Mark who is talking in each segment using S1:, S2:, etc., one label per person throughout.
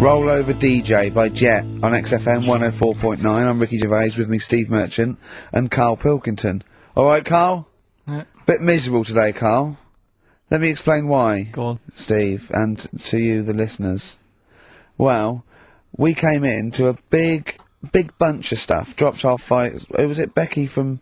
S1: Roll Over DJ by Jet on XFM 104.9. I'm Ricky Gervais, with me Steve Merchant and Carl Pilkington. Alright, Carl?
S2: Yeah.
S1: Bit miserable today, Carl. Let me explain why.
S2: Go on.
S1: Steve, and to you, the listeners. Well, we came in to a big bunch of stuff. Dropped off by, was it Becky from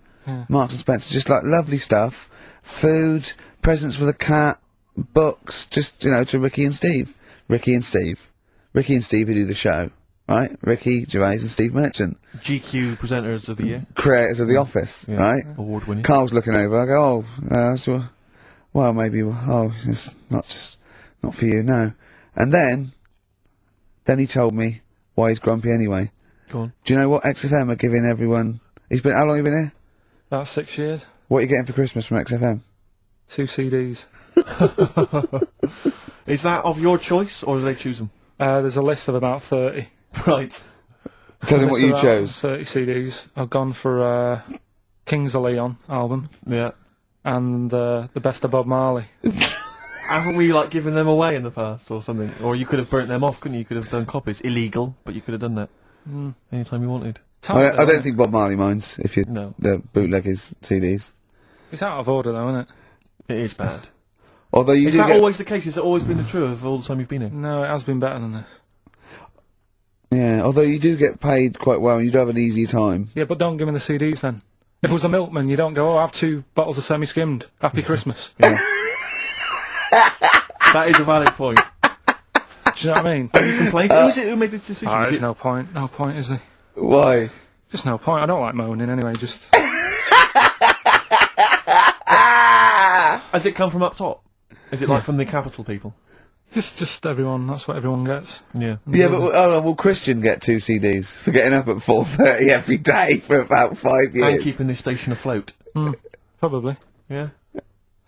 S1: Marks and Spencer? Just like lovely stuff. Food, presents for the cat, books, just, you know, to Ricky and Steve. Ricky and Steve who do the show, right? Ricky Gervais and Steve Merchant.
S2: GQ presenters of the year.
S1: Creators of The Office, right?
S2: Award winning.
S1: Carl's looking over, I go, well, maybe, it's not for you, no. And then he told me why he's grumpy anyway.
S2: Go on.
S1: Do you know what XFM are giving everyone? How long have you been here?
S3: About 6 years.
S1: What are you getting for Christmas from XFM?
S3: 2 CDs.
S2: Is that of your choice, or do they choose them?
S3: There's a list of about 30.
S2: Right.
S1: Tell them what you
S3: About
S1: chose.
S3: 30 CDs. I've gone for Kings of Leon album
S2: Yeah.
S3: and the Best of Bob Marley.
S2: Haven't we, like, given them away in the past, or something? Or you could have burnt them off, couldn't you? You could have done copies. Illegal, but you could have done that. Anytime you wanted.
S1: I don't think Bob Marley minds if you
S2: No.
S1: bootleg his CDs.
S3: It's out of order though, isn't it?
S2: It is bad.
S1: Although you
S2: Is
S1: do
S2: that
S1: get...
S2: always the case? Has it always been the truth of all the time you've been here?
S3: No, it has been better than this.
S1: Yeah, although you do get paid quite well and you do have an easy time.
S3: Yeah, but don't give me the CDs then. If it was a milkman, you don't go, I have 2 bottles of semi-skimmed. Happy Christmas.
S2: Yeah. That is a valid point.
S3: Do you know what I mean?
S2: Have you complained? Who is it who made this decision? Is
S3: There's
S2: it-
S3: no point. No point, is there?
S1: Why?
S3: Just no point. I don't like moaning anyway, just...
S2: Has it come from up top? Is it like from the capital people?
S3: Just everyone, that's what everyone gets.
S2: Yeah.
S1: Yeah, but will Christian get 2 CDs for getting up at 4:30 every day for about 5 years?
S2: And keeping this station afloat.
S3: Probably.
S2: Yeah.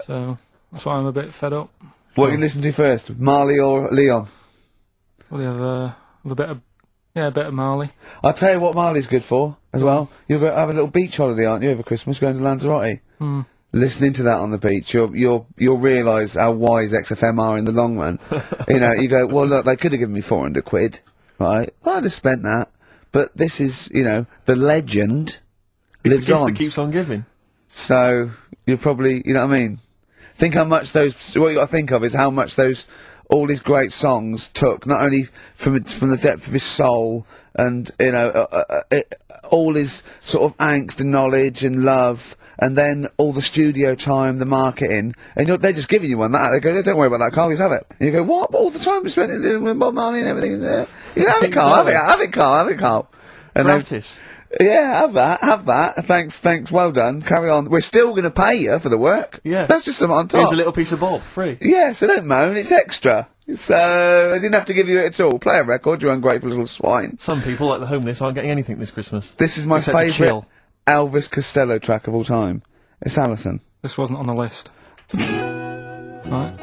S3: So, that's why I'm a bit fed up.
S1: What you listen to first, Marley or Leon?
S3: Well, you have a bit of Marley.
S1: I'll tell you what Marley's good for, as well. You're going to have a little beach holiday, aren't you, over Christmas, going to Lanzarote? Listening to that on the beach, you'll realise how wise XFM are in the long run. You know, you go, well, look, they could have given me 400 quid, right? Well, I'd have spent that. But this is, you know, the legend lives
S2: The gift
S1: on.
S2: that keeps on giving.
S1: So, you're probably, you know what I mean? Think how much what you got to think of is how much all these great songs took, not only from the depth of his soul and, you know, all his sort of angst and knowledge and love, and then all the studio time, the marketing, and they're just giving you one that. They go, don't worry about that, Carl, just have it. And you go, what? All the time we spent with Bob Marley and everything. You know, have it, Carl, have it, Carl. And
S2: Gratis.
S1: yeah, have that. Thanks, well done. Carry on. We're still going to pay you for the work.
S2: Yeah.
S1: That's just something on top.
S2: Here's a little piece of Bob, free.
S1: Yeah, so don't moan, it's extra. So, I didn't have to give you it at all. Play a record, you ungrateful little swine.
S2: Some people, like the homeless, aren't getting anything this Christmas.
S1: This is my
S2: Except to
S1: favourite
S2: chill.
S1: Elvis Costello track of all time. It's Alison.
S3: This wasn't on the list. Right.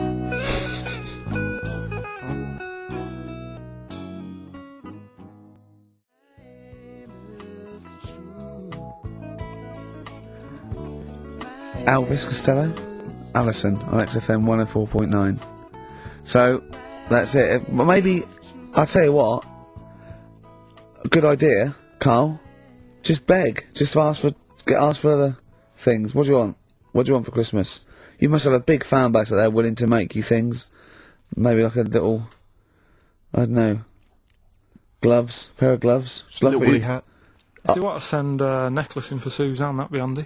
S1: Elvis Costello, Alison on XFM 104.9. So, that's it. Well, maybe, I'll tell you what, a good idea, Carl, just beg, just ask for other things. What do you want? What do you want for Christmas? You must have a big fan base out there willing to make you things. Maybe like a little, I don't know, pair of gloves. Just like
S2: Little
S1: what
S2: woolly
S1: you-
S2: hat.
S3: If you want to send a necklace in for Suzanne, that'd be handy.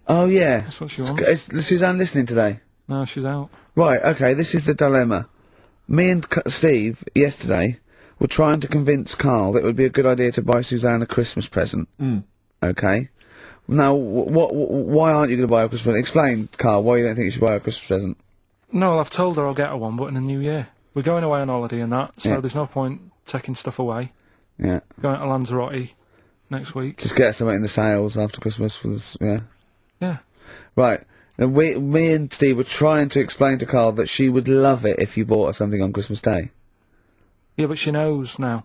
S1: Oh yeah.
S3: That's what she wants.
S1: Is Suzanne listening today?
S3: No, she's out.
S1: Right, okay, this is the dilemma. Me and Steve, yesterday, were trying to convince Carl that it would be a good idea to buy Suzanne a Christmas present. Okay? Now, why aren't you going to buy her a Christmas present? Explain, Carl, why you don't think you should buy her a Christmas present.
S3: No, well, I've told her I'll get her one, but in the new year. We're going away on holiday and that, so
S1: Yeah.
S3: there's no point taking stuff away.
S1: Yeah.
S3: Going to Lanzarote next week.
S1: Just get her something in the sales after Christmas for the, yeah.
S3: Yeah.
S1: Right. And me and Steve were trying to explain to Carl that she would love it if you bought her something on Christmas Day.
S3: Yeah, but she knows now.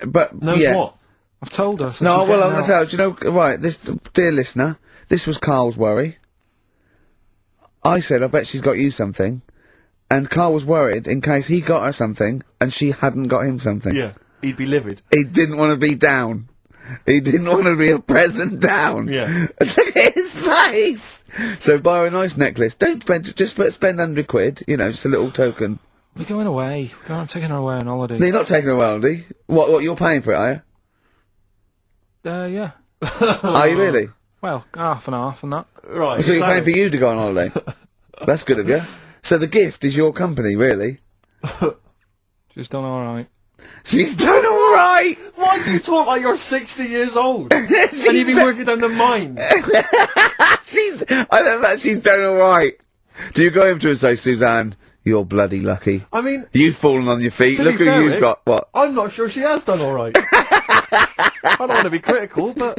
S1: But,
S2: Knows
S1: yeah.
S2: what?
S3: I've told her. So
S1: No,
S3: she's
S1: well,
S3: getting
S1: I'm going
S3: out.
S1: to tell you, do you know, right, this, dear listener, this was Carl's worry. I said, I bet she's got you something. and Carl was worried in case he got her something and she hadn't got him something.
S2: Yeah. He'd be livid.
S1: He didn't want to be down. He didn't want to be a present down.
S2: Yeah.
S1: Look at his face! So buy her a nice necklace. Don't spend, just spend £100, you know, just a little token.
S3: We're going away. We're not taking her away on holiday.
S1: No, you're not taking her away, are you? What, you're paying for it, are you?
S3: Yeah.
S1: Are you really?
S3: Well, half and half and that.
S2: Right.
S1: So you're paying for you to go on holiday? That's good of you. So the gift is your company, really?
S3: She's done alright.
S1: She's done alright!
S2: Why do you talk like you're 60 years old? And you've been working down the mines?
S1: I know that she's done alright. Do you go over to her and say, Suzanne, you're bloody lucky.
S2: I mean...
S1: You've fallen on your feet.
S2: to
S1: Look
S2: be
S1: who
S2: fair,
S1: you've
S2: Rick,
S1: got. What?
S2: I'm not sure she has done alright. I don't want to be critical, but...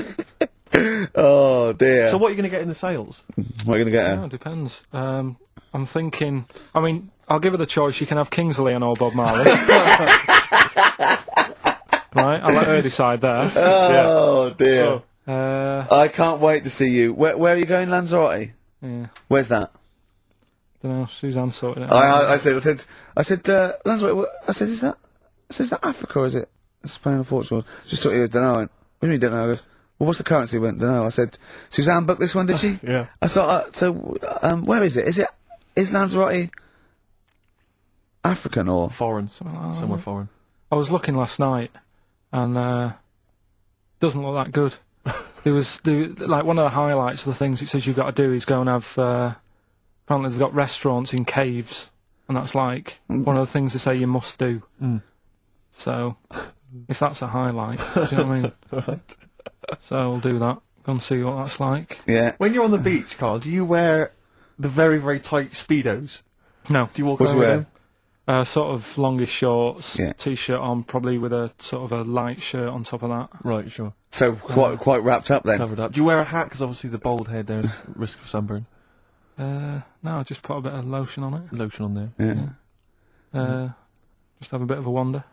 S1: Oh, dear.
S2: So what are you going to get in the sales?
S1: What are you going to get
S3: Yeah,
S1: her?
S3: it depends. I'm thinking... I mean, I'll give her the choice. She can have Kingsley and or Bob Marley. Right, I'll let her decide there.
S1: Oh, dear.
S3: I
S1: I can't wait to see you. Where are you going, Lanzarote?
S3: yeah,
S1: Where's that?
S3: don't know. Suzanne sorted it out.
S1: I said, Lanzarote, I said, is that Africa or is it Spain or Portugal? Just thought you don't know. I went, what do you mean don't know? I goes, well, what's the currency? I went, don't know. I said, Suzanne booked this one, did she?
S2: Yeah.
S1: I thought, where is it? Is Lanzarote African or?
S2: Foreign. Somewhere foreign.
S3: I was looking last night, and doesn't look that good. Like one of the highlights of the things it says you've got to do is go and have. Apparently they've got restaurants in caves, and that's like one of the things they say you must do.
S2: Mm.
S3: So, if that's a highlight, do you know what I mean?
S2: Right.
S3: So we'll do that. Go and see what that's like.
S1: Yeah.
S2: When you're on the beach, Carl, do you wear the very, very tight Speedos?
S3: No,
S2: Do you walk
S1: What do
S2: around
S1: you
S2: with
S1: wear?
S2: them?
S3: sort of longish shorts,
S1: Yeah.
S3: t-shirt on, probably with a sort of a light shirt on top of that.
S2: Right, sure.
S1: So quite wrapped up then.
S2: Covered up. Do you wear a hat? Because obviously the bald head, there's risk of sunburn.
S3: No, I just put a bit of lotion on it.
S2: Lotion on there.
S1: Yeah.
S3: Just have a bit of a wander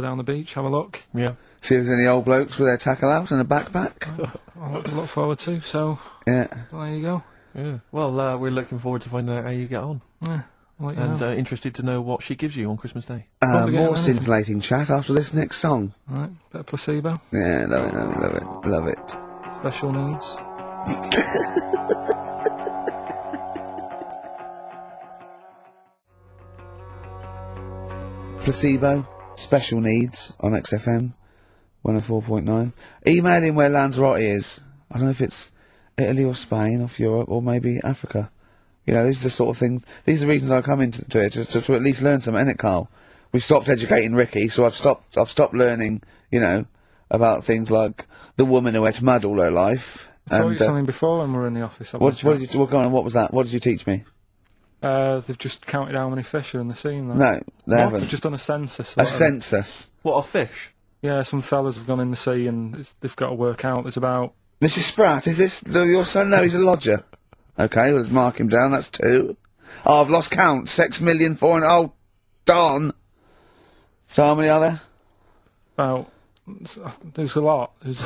S3: down the beach, have a look.
S2: Yeah.
S1: See if there's any old blokes with their tackle out and a backpack.
S3: A lot to look forward to. So
S1: Yeah.
S3: there you go.
S2: Yeah. Well, we're looking forward to finding out how you get on.
S3: Yeah, I'll let you
S2: And
S3: know.
S2: interested to know what she gives you on Christmas Day.
S3: Probably get
S1: More
S3: anything.
S1: scintillating chat after this next song.
S3: Right, bit of placebo,
S1: Yeah, love it.
S3: special needs.
S1: Placebo, special needs on XFM 104.9. Email in where Lanzarote is. I don't know if it's Italy or Spain or Europe or maybe Africa. You know, these are the sort of things, these are the reasons I come into it, to at least learn something, innit, Carl? We've stopped educating Ricky, so I've stopped learning, you know, about things like the woman who ate mud all her life.
S3: I told you something before when we were in the office.
S1: what was you teach me?
S3: They've just counted how many fish are in the sea. and that.
S1: No, they
S3: They've
S1: haven't.
S3: just done a census.
S1: A census.
S2: What, a fish?
S3: Yeah, some fellas have gone in the sea and they've got to work out. There's about
S1: Mrs. Spratt, is this your son? No, he's a lodger. Okay, well, let's mark him down. That's 2. Oh, I've lost count. 6,000,004. Oh, darn. So how many are there?
S3: about. There's a lot. There's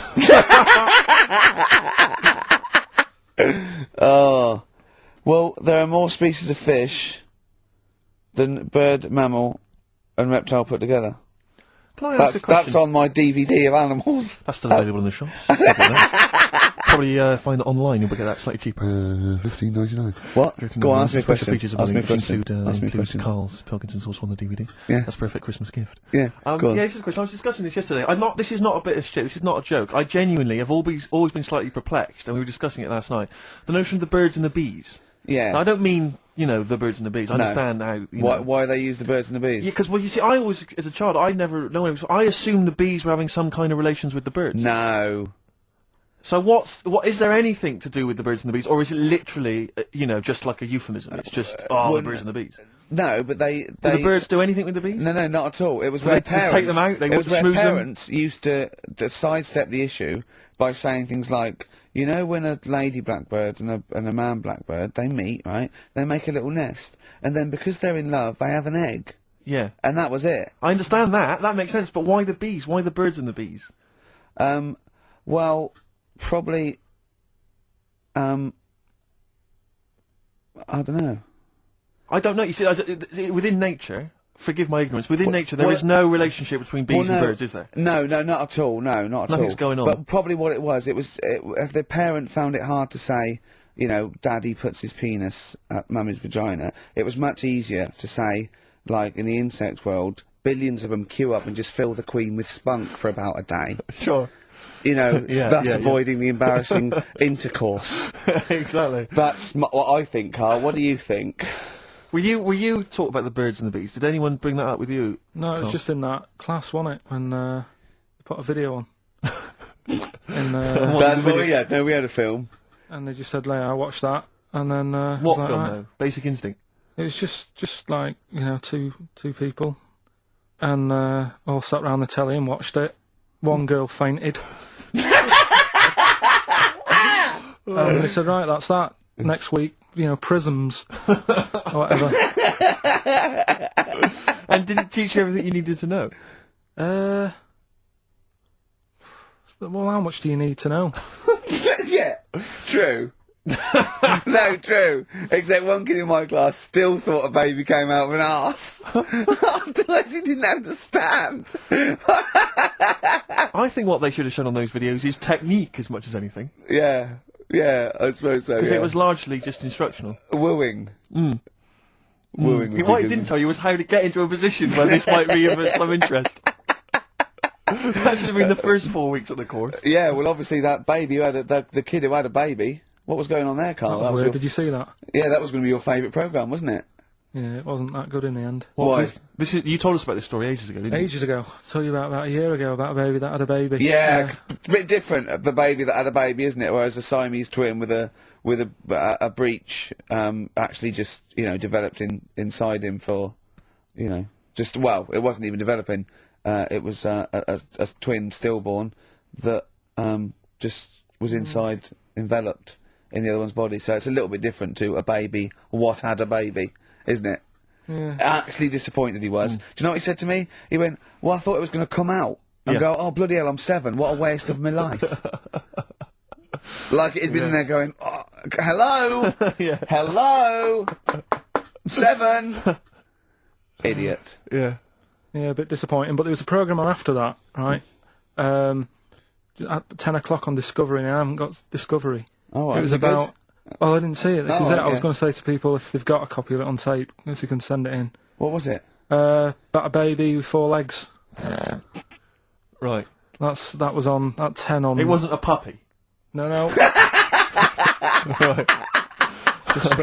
S1: Oh. Well, there are more species of fish than bird, mammal, and reptile put together.
S2: Can I ask a question?
S1: That's on my DVD of animals.
S2: That's still available in the shops. Probably find it online. You'll get that slightly cheaper.
S1: $15.99. What? Go on, ask me a
S2: Special
S1: question.
S2: features
S1: Ask me a
S2: which
S1: question.
S2: include,
S1: Ask me a
S2: includes
S1: question.
S2: Carl's Pilkington sauce on the DVD.
S1: Yeah.
S2: That's a perfect Christmas gift.
S1: Yeah. Go on.
S2: Yeah, this is a question. I was discussing this yesterday. This is not a bit of shit. This is not a joke. I genuinely have always been slightly perplexed, and we were discussing it last night. The notion of the birds and the bees.
S1: Yeah.
S2: Now, I don't mean, you know, the birds and the bees. I
S1: No.
S2: understand how. You know,
S1: Why they use the birds and the bees?
S2: Yeah, because, well, you see, I always, as a child, I never know anyone. I assumed the bees were having some kind of relations with the birds.
S1: No.
S2: So what is there anything to do with the birds and the bees, or is it literally, you know, just like a euphemism? It's just, the birds and the bees.
S1: No, but they
S2: Do the birds do anything with the bees?
S1: No, not at all. It was
S2: Do
S1: where
S2: they just take them out? They
S1: it was where
S2: schmooze them?
S1: parents used to sidestep the issue by saying things like, you know, when a lady blackbird and a man blackbird, they meet, right? They make a little nest, and then because they're in love, they have an egg,
S2: Yeah.
S1: and that was it.
S2: I understand that. That makes sense. But why the bees? Why the birds and the bees?
S1: Well, probably, I don't know.
S2: I don't know. You see, within nature, forgive my ignorance, within nature there is no relationship between bees and birds, is there?
S1: No, not at all. No, not at all.
S2: Nothing's going on.
S1: But probably what it was, if the parent found it hard to say, you know, Daddy puts his penis at Mummy's vagina, it was much easier to say, like in the insect world, billions of them queue up and just fill the queen with spunk for about a day.
S2: Sure.
S1: You know, thus avoiding the embarrassing intercourse.
S2: Exactly.
S1: That's what I think, Carl. What do you think?
S2: Were you taught about the birds and the bees? Did anyone bring that up with you?
S3: No, it was just in that class, wasn't it? When they put a video on.
S1: That's what we had. No, we had a film.
S3: And they just said, "Like, I watched that," and then
S2: what
S3: like,
S2: film
S3: right.
S2: though? Basic Instinct.
S3: It was just like, you know, two people, and all sat round the telly and watched it. One girl fainted. And they said, "Right, that's that. Next week, you know, prisms or whatever."
S2: And did it teach you everything you needed to know?
S3: Well, how much do you need to know?
S1: Yeah, true. No, true. Except one kid in my class still thought a baby came out of an arse. Afterwards, he didn't understand.
S2: I think what they should have shown on those videos is technique as much as anything.
S1: Yeah, I suppose so.
S2: Because
S1: Yeah.
S2: it was largely just instructional.
S1: Wooing. Wooing. would be
S2: What it
S1: good.
S2: didn't tell you was how to get into a position where this might be of some interest. That should have been the first 4 weeks of the course.
S1: Yeah, well, obviously that baby who had the kid who had a baby. What was going on there, Carl?
S3: That was weird. Did you see that?
S1: Yeah, that was going to be your favourite programme, wasn't it?
S3: Yeah, it wasn't that good in the end.
S1: Why?
S2: You told us about this story ages ago, didn't you?
S3: Ages ago. I told you about a year ago about a baby that had a baby.
S1: Yeah, 'cause it's a bit different. The baby that had a baby, isn't it? Whereas a Siamese twin with a breach actually just developed inside him for it wasn't even developing. It was a twin stillborn that just was inside enveloped in the other one's body. So it's a little bit different to a baby. What had a baby, isn't it?
S3: Yeah.
S1: Actually disappointed he was. Do you know what he said to me? He went, "Well, I thought it was going to come out." And go, "Oh, bloody hell, I'm 7. What a waste of my life." Like he'd been in there going, "Oh, hello? Hello? I'm 7. Idiot.
S2: Yeah.
S3: Yeah, a bit disappointing. But there was a programme on after that, right? At 10 o'clock on Discovery, and I haven't got Discovery.
S1: Oh, right.
S3: It was about... Well, I didn't see it. This is it. I was
S1: yeah.
S3: going to say to people, if they've got a copy of it on tape, if they can send it in.
S1: What was it?
S3: About a baby with 4 legs.
S2: Right.
S3: That was on at 10 on...
S2: It wasn't a puppy.
S3: No.
S2: Right.
S3: Just,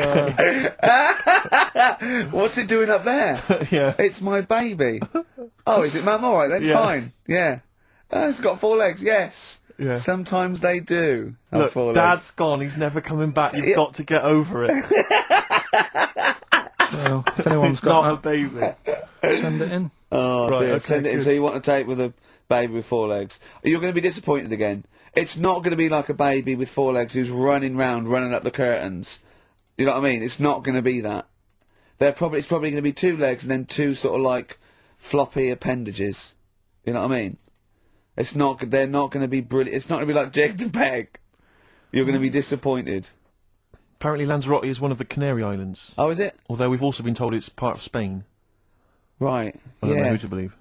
S1: What's it doing up there?
S2: Yeah.
S1: It's my baby. Oh, is it, Mum? All right then,
S2: Yeah.
S1: fine. Yeah. It's got 4 legs. Yes.
S2: Yeah.
S1: Sometimes they do have
S2: Look,
S1: 4 legs.
S2: Dad's gone. He's never coming back. You've got to get over it.
S3: so, if anyone's
S2: It's not a
S3: got
S2: baby.
S3: that, send it in.
S1: Oh,
S2: Right,
S1: dear.
S2: okay,
S1: Send it in.
S2: good.
S1: So you want to tape with a baby with 4 legs. You're going to be disappointed again. It's not going to be like a baby with 4 legs who's running up the curtains. You know what I mean? It's not going to be that. It's probably going to be 2 legs and then 2 sort of like floppy appendages. You know what I mean? They're not going to be brilliant. It's not going to be like Jake the Peg. You're going to be disappointed.
S2: Apparently Lanzarote is one of the Canary Islands.
S1: Oh, is it?
S2: Although we've also been told it's part of Spain.
S1: Right.
S2: I don't know
S1: Yeah.
S2: who to believe.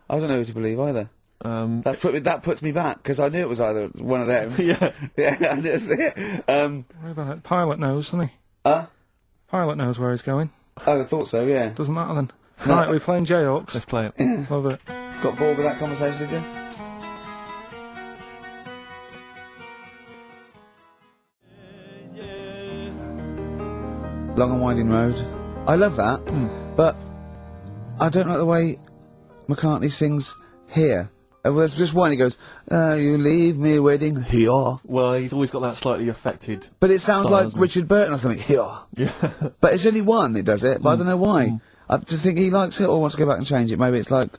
S1: I don't know who to believe either. That puts me back because I knew it was either one of them.
S2: Yeah.
S1: Yeah, I knew it was it.
S3: Worry about it. Pilot knows, doesn't he? Pilot knows where he's going.
S1: Oh, I thought so. Yeah.
S3: Doesn't matter then. Right, we're playing Jayhawks.
S2: Let's play it.
S3: Love it.
S1: Got bored with that conversation, did you? Long and Winding Road. I love that, but I don't like the way McCartney sings here. There's just one, he goes, "You leave me waiting here."
S2: Well, he's always got that slightly affected...
S1: But it sounds
S2: style,
S1: like
S2: doesn't it?
S1: Richard Burton or something, here.
S2: Yeah.
S1: But it's only one that does it, but I don't know why. I just think he likes it or wants to go back and change it. Maybe it's like...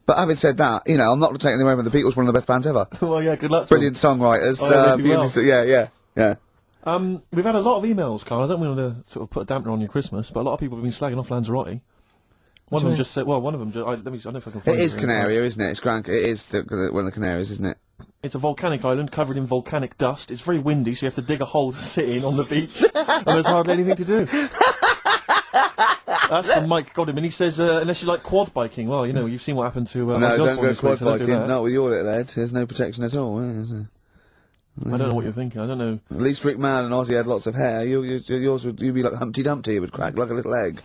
S1: But having said that, I'm not taking away from the Beatles, one of the best bands ever.
S2: Well, yeah, good luck to
S1: Brilliant songwriters.
S2: Oh, yeah, they do well.
S1: beautifully- yeah.
S2: We've had a lot of emails, Carl. I don't want to sort of put a dampener on your Christmas, but a lot of people have been slagging off Lanzarote. One of them just said, well, one of them, I don't know if I can find
S1: It is
S2: here.
S1: Canaria, isn't it? It's Gran. It is one of the Canaries, isn't it?
S2: It's a volcanic island covered in volcanic dust. It's very windy, so you have to dig a hole to sit in on the beach, and there's hardly anything to do. That's from Mike Godham, and he says, unless you like quad biking, well, you know, you've seen what happened to
S1: No,
S2: Ozzy
S1: don't
S2: Osbourne
S1: go
S2: this week,
S1: quad
S2: so don't do
S1: biking.
S2: that.
S1: Not with your little head. There's no protection at all. Is there?
S2: I don't know what you're thinking. I don't know.
S1: At least Rick Mann and Ozzy had lots of hair. Yours would, you'd be like Humpty Dumpty. It would crack like a little egg.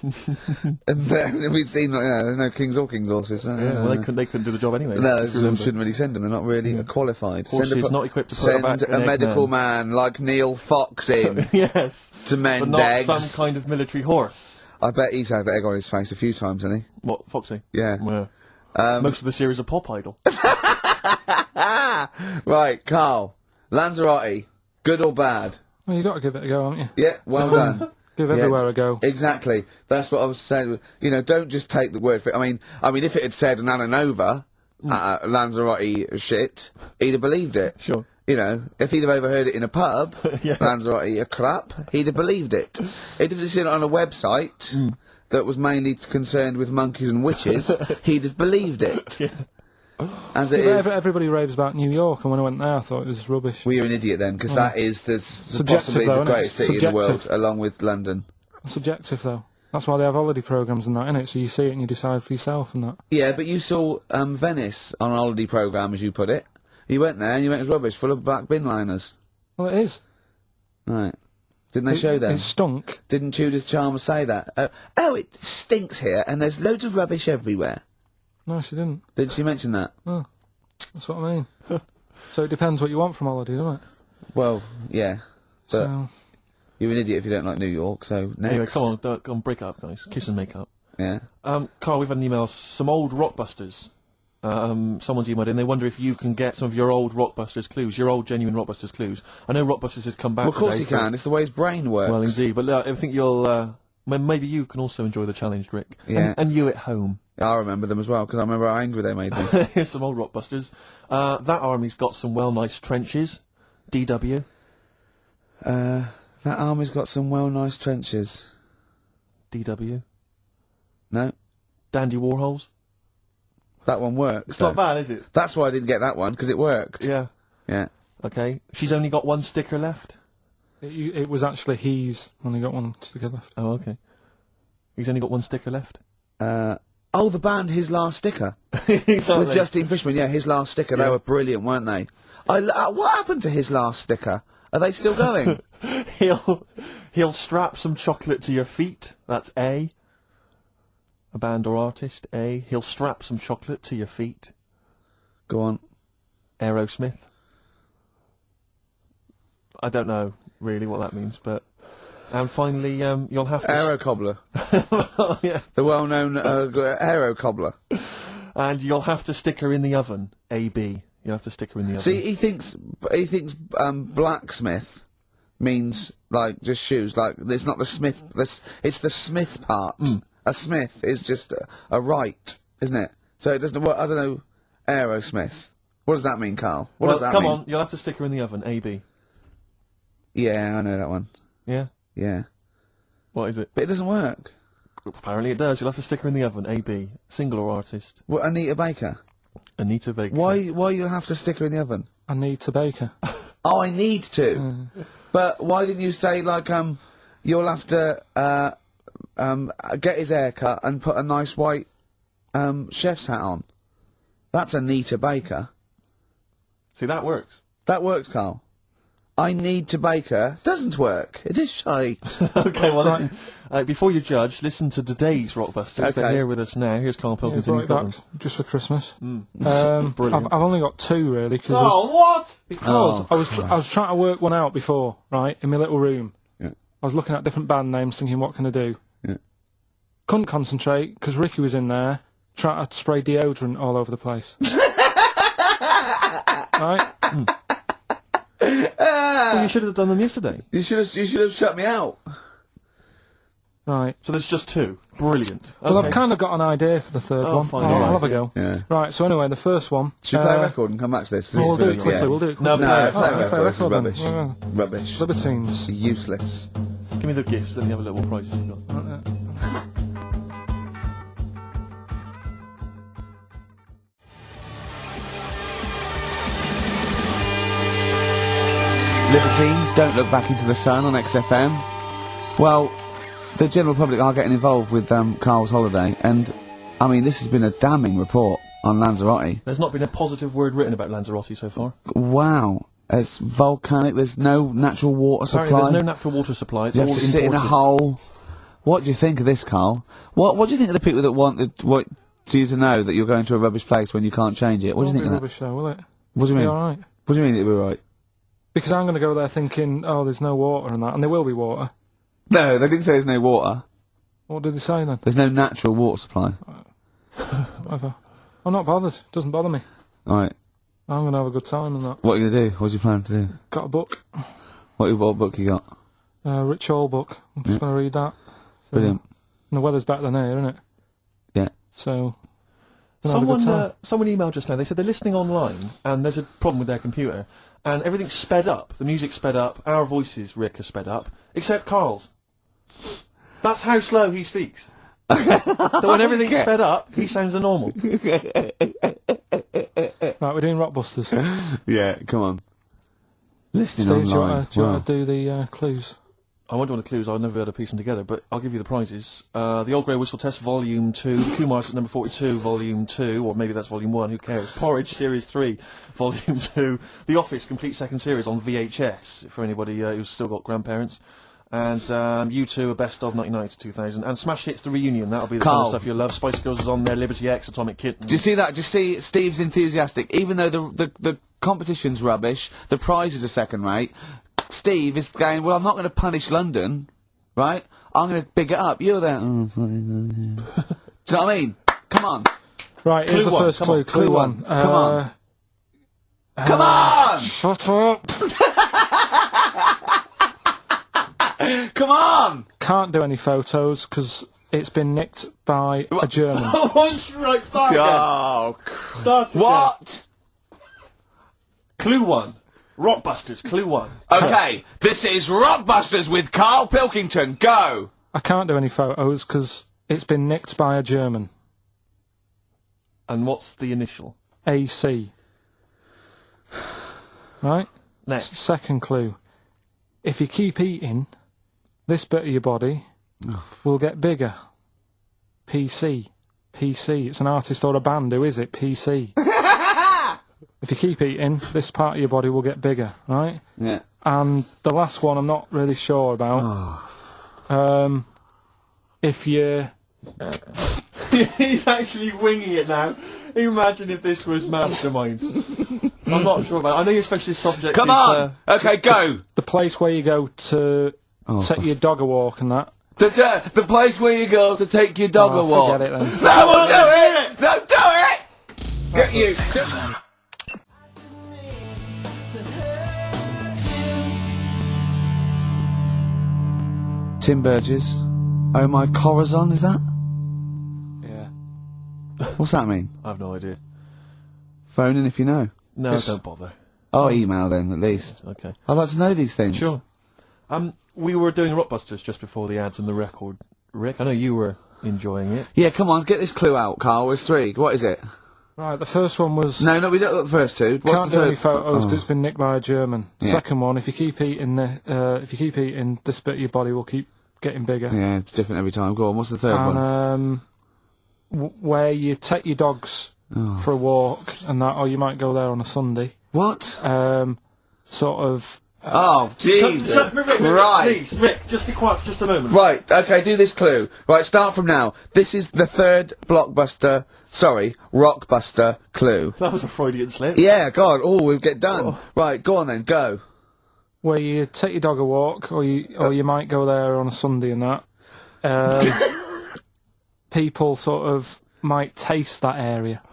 S1: And then we'd seen, there's no kings or kings horses.
S2: Yeah, well, they couldn't do the job anyway.
S1: No,
S2: if you remember.
S1: shouldn't really send them. They're not really qualified.
S2: Horses not equipped to put
S1: send
S2: back
S1: a
S2: an egg
S1: medical
S2: man.
S1: man like Neil Fox in
S2: Yes.
S1: to mend
S2: But not
S1: eggs.
S2: some kind of military horse.
S1: I bet he's had the egg on his face a few times, hasn't he?
S2: What, Foxy?
S1: Yeah.
S2: Most of the series are Pop Idol.
S1: Right, Carl. Lanzarote. Good or bad?
S3: Well, you got to give it a go, haven't you?
S1: Yeah, well done.
S3: Give everywhere a go.
S1: Exactly. That's what I was saying. You know, don't just take the word for it. I mean, if it had said an Ananova, Lanzarote shit, he'd have believed it.
S2: Sure.
S1: You know, if he'd have overheard it in a pub,
S2: Yeah.
S1: Lanzarote a crap, he'd have believed it. If he'd have seen it on a website that was mainly concerned with monkeys and witches, he'd have believed it.
S2: Yeah.
S1: As it
S3: Yeah,
S1: is.
S3: everybody raves about New York, and when I went there, I thought it was rubbish.
S1: Well, you're an idiot then, because that is
S3: Subjective,
S1: possibly
S3: though,
S1: the
S3: isn't it?
S1: greatest city in the world,
S3: Subjective.
S1: along with London.
S3: Subjective, though. That's why they have holiday programmes and that, innit? So you see it and you decide for yourself and that.
S1: Yeah, but you saw Venice on a holiday programme, as you put it. You went there and you went, it was rubbish, full of black bin liners.
S3: Well, it is.
S1: Right. Didn't they show them?
S3: It stunk.
S1: Didn't Judith Chalmers say that? Oh, it stinks here and there's loads of rubbish everywhere.
S3: No, she didn't.
S1: Did she mention that?
S3: Oh, that's what I mean. So it depends what you want from holiday, doesn't it?
S1: Well, yeah. But
S3: So,
S1: you're an idiot if you don't like New York, so next.
S2: Anyway, come on, break up, guys. Kiss and make up.
S1: Yeah.
S2: Carl, we've had an email. Some old Rockbusters. Someone's emailed in. They wonder if you can get some of your old Rockbusters clues, your old genuine Rockbusters clues. I know Rockbusters has come back.
S1: Well, of course
S2: today
S1: he can. It's the way his brain works.
S2: Well, indeed. But I think you'll. Maybe you can also enjoy the challenge, Rick.
S1: Yeah.
S2: And you at home.
S1: I remember them as well, because I remember how angry they made me.
S2: Here's some old Rockbusters. That army's got some nice trenches. DW.
S1: That army's got some nice trenches.
S2: DW.
S1: No?
S2: Dandy Warhols.
S1: That one works.
S2: It's not bad, is it?
S1: That's why I didn't get that one, because it worked.
S2: Yeah.
S1: Yeah.
S2: Okay. She's only got one sticker left.
S3: it was actually he's only got one sticker left.
S2: Oh, okay. He's only got one sticker left.
S1: Oh, the band His Last Sticker.
S2: Exactly.
S1: With Justine Fishman, yeah, His Last Sticker. They
S2: Yeah.
S1: were brilliant, weren't they? What happened to His Last Sticker? Are they still going?
S2: He'll strap some chocolate to your feet. That's A. A band or artist. A. He'll strap some chocolate to your feet.
S1: Go on.
S2: Aerosmith. I don't know really what that means, but. And finally, you'll have to.
S1: Aero Cobbler.
S2: Yeah.
S1: The well-known Aero Cobbler.
S2: And you'll have to stick her in the oven. AB. You'll have to stick her in the oven.
S1: See, he thinks blacksmith means like just shoes. Like it's not the smith. It's the smith part. A smith is just a right, isn't it? So it doesn't. I don't know. Aerosmith. What does that mean, Carl? What does that
S2: come
S1: mean?
S2: on, you'll have to stick her in the oven. AB.
S1: Yeah, I know that one.
S2: Yeah.
S1: Yeah,
S2: What is it?
S1: but it doesn't work.
S2: Apparently it does. You'll have to stick her in the oven. AB. Single or artist.
S1: What, Anita Baker?
S2: Anita Baker.
S1: Why you have to stick her in the oven?
S3: I need to bake her.
S1: Oh, I need to. But why didn't you say like you'll have to get his hair cut and put a nice white chef's hat on? That's Anita Baker.
S2: See, that works.
S1: That works, Carl. I need to bake her. Doesn't work. It is shite.
S2: Okay, well, listen. Before you judge, listen to today's Rockbusters.
S1: Okay.
S2: They're here with us now. Here's Carl
S3: Yeah,
S2: Pilkington.
S3: brought
S2: He's
S3: it
S2: got
S3: back
S2: them.
S3: just for Christmas.
S2: Brilliant.
S3: I've only got two really because
S2: what?
S3: because
S1: Oh,
S3: I was trying to work one out before, right, in my little room.
S1: Yeah.
S3: I was looking at different band names, thinking, what can I do?
S1: Yeah.
S3: Couldn't concentrate because Ricky was in there trying to spray deodorant all over the place. Right?
S2: Well, you should have done them yesterday.
S1: You should have shut me out.
S3: Right.
S2: So there's just two. Brilliant.
S3: Well,
S2: Okay.
S3: I've kind of got an idea for the third
S2: Oh,
S3: one.
S2: fine,
S3: I'll
S2: alright,
S3: have a
S2: yeah.
S3: go.
S1: Yeah.
S3: Right, so anyway, the first one.
S1: Should we play a record and come back to this? 'Cause
S3: We'll
S1: this
S3: do
S1: is
S3: it
S1: gonna-
S3: quickly,
S1: yeah.
S3: we'll do it
S2: No,
S3: quickly.
S1: No,
S2: play
S1: play a
S3: play
S1: record. This is
S3: record then.
S1: rubbish.
S3: Yeah.
S1: Rubbish.
S3: Libertines.
S1: Useless.
S2: Give me the gifts. Let me have a little prizes you've got.
S1: Libertines, Don't Look Back Into the Sun on XFM. Well, the general public are getting involved with Carl's holiday, and I mean, this has been a damning report on Lanzarote.
S2: There's not been a positive word written about Lanzarote so far.
S1: Wow. It's volcanic, there's no natural water supply.
S2: Apparently there's no natural water supply, it's
S1: You
S2: all
S1: have to sit in a
S2: imported.
S1: hole. What do you think of this, Carl? What do you think of the people that want you to know that you're going to a rubbish place when you can't change it? What do you think of that?
S3: Rubbish though, will it?
S1: What do you mean?
S3: Be alright.
S1: What do you mean it'll be right?
S3: Because I'm going to go there thinking, oh, there's no water and that, and there will be water.
S1: No, they didn't say there's no water.
S3: What did they say then?
S1: There's no natural water supply.
S3: Whatever. I'm not bothered. Doesn't bother me.
S1: Alright.
S3: I'm going to have a good time and that.
S1: What are you going to do? What do you plan to do?
S3: Got a book.
S1: What book you got?
S3: Rich Hall book. I'm just going to read that. So,
S1: Brilliant.
S3: and the weather's better than here, isn't it?
S1: Yeah.
S3: So... gonna have a good time.
S2: Someone emailed just now, they said they're listening online, and there's a problem with their computer, and everything's sped up. The music's sped up, our voices, Rick, are sped up, except Carl's. That's how slow he speaks. So when everything's sped up, he sounds normal.
S3: Right, we're doing Rockbusters.
S1: Yeah, come on. Listening
S3: Steve, do you
S1: online.
S3: want to do the clues?
S2: I won't do the clues, I'll never be able to piece them together, but I'll give you the prizes. The Old Grey Whistle Test, Volume 2, Kumar's at number 42, Volume 2, or maybe that's Volume 1, who cares? Porridge, Series 3, Volume 2, The Office, complete second series on VHS, for anybody who's still got grandparents. And U2, a best of 99 to 2000. And Smash Hits, the reunion, that'll be the kind of stuff you'll love. Spice Girls is on there, Liberty X, Atomic Kitten.
S1: Do you see that? Do you see Steve's enthusiastic? Even though the competition's rubbish, the prizes are second rate, Steve is going, well, I'm not going to punish London, right? I'm going to big it up. You're there. Oh, fine. Do you know what I mean? Come on.
S3: Right, here's the
S2: one,
S3: first
S2: come
S3: clue.
S2: on.
S3: Clue
S1: Clue
S3: one.
S1: one. Come on. Come on!
S3: Shut up!
S1: Come on!
S3: Can't do any photos because it's been nicked by a German.
S2: Right, start again.
S1: Oh,
S2: Start again.
S1: what?
S2: Clue 1. Rockbusters, Clue 1.
S1: Okay, this is Rockbusters with Carl Pilkington. Go!
S3: I can't do any photos because it's been nicked by a German.
S2: And what's the initial?
S3: AC. Right?
S2: Next.
S3: Second clue. If you keep eating, this bit of your body will get bigger. PC. PC. It's an artist or a band. Who is it? PC. If you keep eating, this part of your body will get bigger, right?
S1: Yeah.
S3: And the last one I'm not really sure about. If you...
S2: He's actually winging it now. Imagine if this was Mastermind. I'm not sure about it. I know your specialist subject
S1: Come
S2: is...
S1: on! Okay, go!
S3: The place where you go to take your dog a walk and that.
S1: The place where you go to take your dog a walk.
S3: Forget it then.
S1: No, we'll do it! No, do it! Get you. Tim Burgess. Oh my Corazon, is that?
S3: Yeah.
S1: What's that mean?
S2: I have no idea.
S1: Phone in if you know.
S2: No, don't bother.
S1: Oh, email then, at least.
S2: Okay.
S1: I'd like to know these things.
S2: Sure. We were doing Rockbusters just before the ads and the record. Rick, I know you were enjoying it.
S1: Yeah, come on, get this clue out, Carl. There's three. What is it?
S3: Right, the first one was...
S1: No, we don't got the first two. What's
S3: Can't
S1: the
S3: do
S1: third?
S3: any photos because it's been nicked by a German.
S1: Yeah.
S3: Second one, if you keep eating, this bit of your body will keep getting bigger.
S1: Yeah, it's different every time. Go on, what's the third one?
S3: And where you take your dogs for a walk and that, or you might go there on a Sunday.
S1: What?
S3: Sort of...
S1: Oh, Jesus.
S2: Rick,
S1: Right.
S2: please, Rick, just be quiet for just a moment.
S1: Right, okay, do this clue. Right, start from now. This is the third Rockbuster clue.
S2: That was a Freudian slip.
S1: Yeah, God, we'll get done. Right, go on then, go.
S3: Where you take your dog a walk, or you might go there on a Sunday and that. People sort of might taste that area.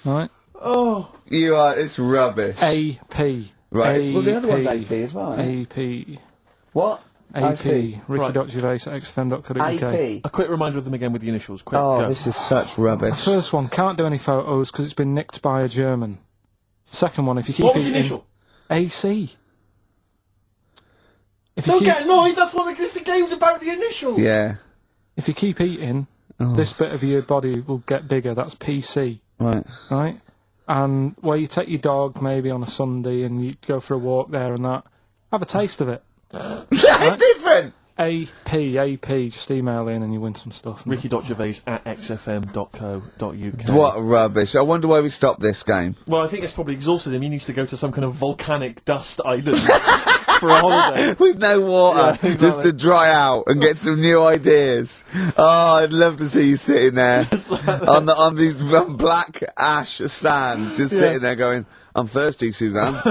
S3: Right?
S2: Oh.
S1: It's rubbish.
S3: AP.
S1: Right, well, the other one's AP as well, isn't it?
S3: AP.
S1: What? I
S3: AP.
S1: see.
S3: Ricky.Gervais at xfm.co.uk.
S1: AP.
S2: A quick reminder of them again with the initials. Quick.
S1: Oh,
S2: go.
S1: this is such
S3: The
S1: rubbish.
S3: first one, can't do any photos because it's been nicked by a German. Second one, if you keep
S2: What was the
S3: eating...
S2: initial?
S3: AC. If you
S2: Don't
S3: keep,
S2: get annoyed, that's what the game's about, the initials.
S1: Yeah.
S3: if you keep eating, this bit of your body will get bigger. That's PC,
S1: Right.
S3: right? And where you take your dog maybe on a Sunday and you go for a walk there and that, have a taste of it.
S1: Different!
S3: AP, just email in and you win some stuff.
S2: Ricky.gervais@xfm.co.uk.
S1: What rubbish. I wonder why we stopped this game.
S2: Well, I think it's probably exhausted him. He needs to go to some kind of volcanic dust island for a holiday.
S1: With no water,
S2: Yeah, exactly.
S1: just to dry out and get some new ideas. Oh, I'd love to see you sitting there on these black ash sands, just sitting there going, I'm thirsty, Suzanne.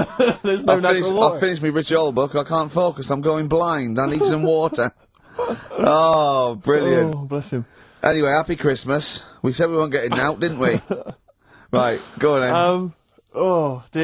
S2: There's no natural water.
S1: I've finished my Rich Old book. I can't focus. I'm going blind. I need some water. Oh, brilliant.
S2: Oh, bless him.
S1: Anyway, happy Christmas. We said we weren't getting out, didn't we? Right, go on then.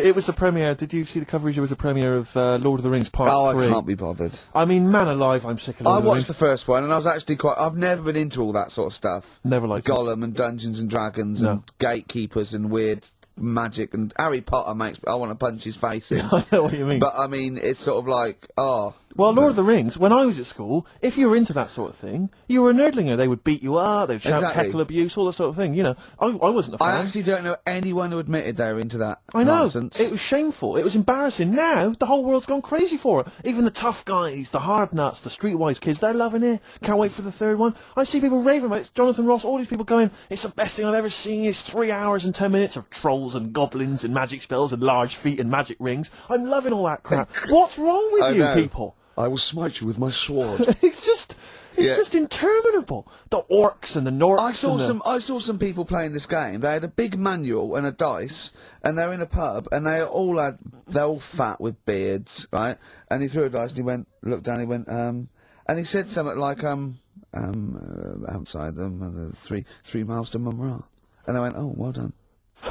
S2: It was the premiere. Did you see the coverage? It was the premiere of Lord of the Rings Part 3.
S1: I can't be bothered.
S2: I mean, man alive, I'm sick of Lord
S1: I
S2: of the
S1: watched
S2: Rings.
S1: the first one, and I was actually I've never been into all that sort of stuff.
S2: Never liked it.
S1: Gollum and Dungeons and Dragons and gatekeepers and weird magic and Harry Potter I want to punch his face in.
S2: I know what you mean.
S1: But I mean, it's sort of like,
S2: Well, Lord of the Rings, when I was at school, if you were into that sort of thing, you were a nerdlinger. They would beat you up, they'd shout
S1: Exactly.
S2: heckle abuse, all that sort of thing. You know, I wasn't a fan.
S1: I actually don't know anyone who admitted they were into that
S2: I know.
S1: nonsense.
S2: It was shameful. It was embarrassing. Now, the whole world's gone crazy for it. Even the tough guys, the hard nuts, the streetwise kids, they're loving it. Can't wait for the third one. I see people raving about it. It's Jonathan Ross, all these people going, it's the best thing I've ever seen. It's 3 hours and 10 minutes of trolls and goblins and magic spells and large feet and magic rings. I'm loving all that crap. What's wrong with
S1: I
S2: you
S1: know.
S2: people?
S1: I will smite you with my sword.
S2: It's just interminable. The orcs and the Norks.
S1: I saw some people playing this game. They had a big manual and a dice, and they're in a pub, and they're all fat with beards, right? And he threw a dice, and looked down, and he said something like, outside them, 3 miles to Mumra. And they went, oh, well done.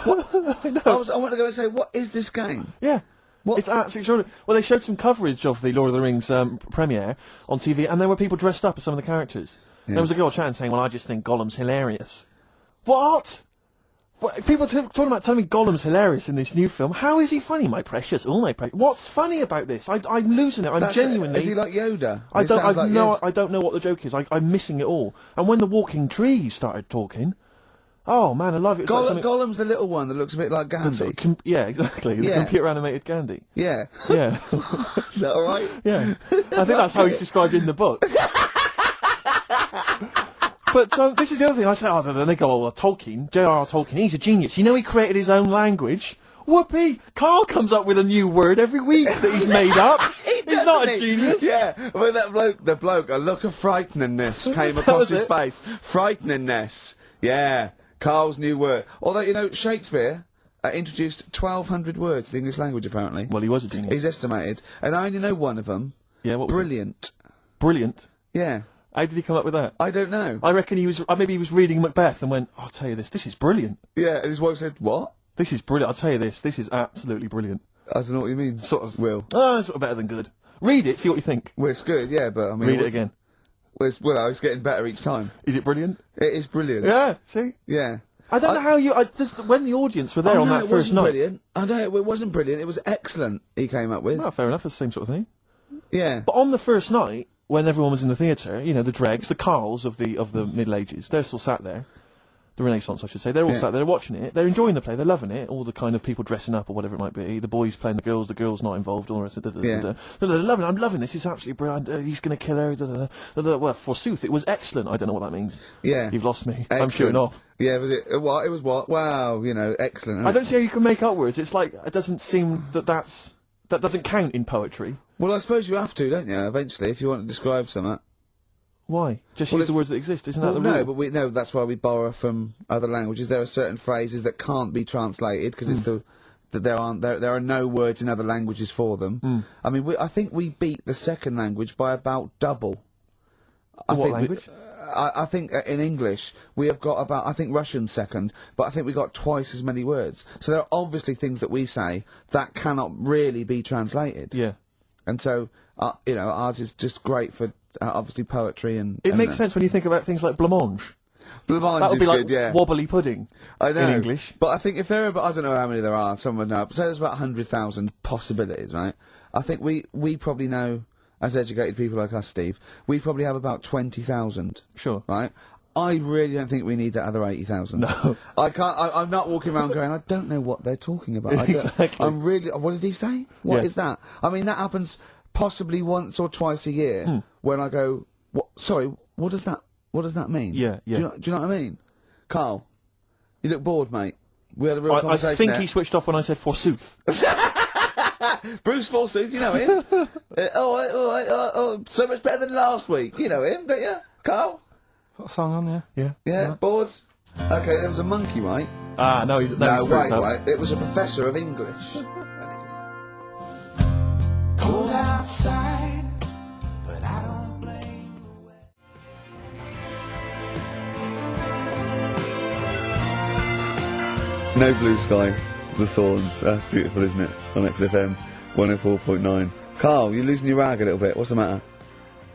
S1: What? I want to go and say, what is this game?
S2: Yeah.
S1: What?
S2: It's absolutely extraordinary. Well, they showed some coverage of the Lord of the Rings premiere on TV, and there were people dressed up as some of the characters.
S1: Yeah.
S2: There was a girl chatting saying, well, I just think Gollum's hilarious. What? People talking about telling me Gollum's hilarious in this new film. How is he funny, my precious? Oh, my precious. What's funny about this? I'm losing it. I'm genuinely...
S1: Is he like Yoda?
S2: I
S1: He sounds like Yoda.
S2: don't know what the joke is. I'm missing it all. And when the walking trees started talking... Oh, man, I love it. It's like something-
S1: Gollum's the little one that looks a bit like Gandhi.
S2: yeah, exactly. The
S1: Yeah.
S2: computer-animated Gandhi.
S1: Yeah.
S2: Yeah.
S1: Is that alright?
S2: Yeah. I think that's how he's described in the book. But this is the other thing. I say, then they go, oh, well, Tolkien, J.R.R. Tolkien, he's a genius. You know he created his own language? Whoopee! Carl comes up with a new word every week that he's made up. He's not a genius.
S1: Yeah, well, the bloke, a look of frighteningness came across his face. Frighteningness. Yeah. Carl's new word. Although, you know, Shakespeare introduced 1,200 words to the English language, apparently.
S2: Well, he was a genius.
S1: He's estimated. And I only know one of them.
S2: Yeah, what was it?
S1: Brilliant.
S2: Brilliant.
S1: Yeah.
S2: How did he come up with that?
S1: I don't know.
S2: I reckon maybe he was reading Macbeth and went, I'll tell you this is brilliant.
S1: Yeah, and his wife said, what?
S2: This is brilliant. I'll tell you this is absolutely brilliant.
S1: I don't know what you mean.
S2: Sort of.
S1: Will.
S2: Oh, it's sort of better than good. Read it, see what you think.
S1: Well, it's good, yeah, but I mean...
S2: Read it again.
S1: Well, it's getting better each time.
S2: Is it brilliant?
S1: It is brilliant.
S2: Yeah, see?
S1: Yeah.
S2: I don't know how you... when the audience were there on that first night...
S1: Brilliant. I know, it wasn't brilliant. It was excellent, he came up with.
S2: Well, fair enough, it's the same sort of thing.
S1: Yeah.
S2: But on the first night, when everyone was in the theatre, you know, the dregs, the Carls of the Middle Ages, they're still sat there. The Renaissance, I should say. They're all sat there watching it. They're enjoying the play. They're loving it. All the kind of people dressing up or whatever it might be. The boys playing the girls not involved. All the rest of it. They're loving it. I'm loving this. It's absolutely brilliant. He's going to kill her. Well, forsooth, it was excellent. I don't know what that means.
S1: Yeah.
S2: You've lost me.
S1: Excellent.
S2: I'm shooting off.
S1: Yeah, was it? What? It was what? Wow, you know, excellent. Isn't
S2: I
S1: it?
S2: don't see how you can make up words. It's like, it doesn't seem that doesn't count in poetry.
S1: Well, I suppose you have to, don't you, eventually, if you want to describe something.
S2: Why? Just
S1: Well,
S2: use the words that exist. Isn't that the
S1: no,
S2: rule?
S1: but that's why we borrow from other languages. There are certain phrases that can't be translated because it's that there are no words in other languages for them. I mean, I think we beat the second language by about double.
S2: What language?
S1: I think in English we have got about, I think Russian second, but I think we got twice as many words. So there are obviously things that we say that cannot really be translated.
S2: Yeah.
S1: And so, you know, ours is just great for obviously poetry and.
S2: It makes sense when you think about things like blancmange.
S1: Blancmange
S2: That would
S1: is
S2: be like
S1: good, yeah.
S2: wobbly pudding.
S1: I know.
S2: In English.
S1: But I think if there are, I don't know how many there are, some would know, but say there's about 100,000 possibilities, right? I think we probably know, as educated people like us, Steve, we probably have about 20,000.
S2: Sure.
S1: Right? I really don't think we need that other 80,000.
S2: No.
S1: I can't, I'm not walking around going, I don't know what they're talking about.
S2: Exactly.
S1: I'm really, what did he say? What is that? I mean, that happens possibly once or twice a year when I go, what? Sorry, what does that mean?
S2: Yeah, yeah.
S1: Do you know what I mean? Carl, you look bored, mate. We had a real
S2: I
S1: conversation
S2: think
S1: there.
S2: he switched off when I said forsooth.
S1: Bruce Forsyth, you know him. So much better than last week. You know him, don't you, Carl?
S3: Got a song on, yeah.
S2: Yeah.
S1: Yeah, bored? Okay, there was a monkey, right?
S2: Ah, no, he's
S1: No, wait,
S2: up.
S1: wait. It was a professor of English.
S4: Cold outside, but I don't blame the weather.
S1: No Blue Sky, The Thorns. That's beautiful, isn't it? On XFM 104.9. Carl, you're losing your rag a little bit. What's the matter?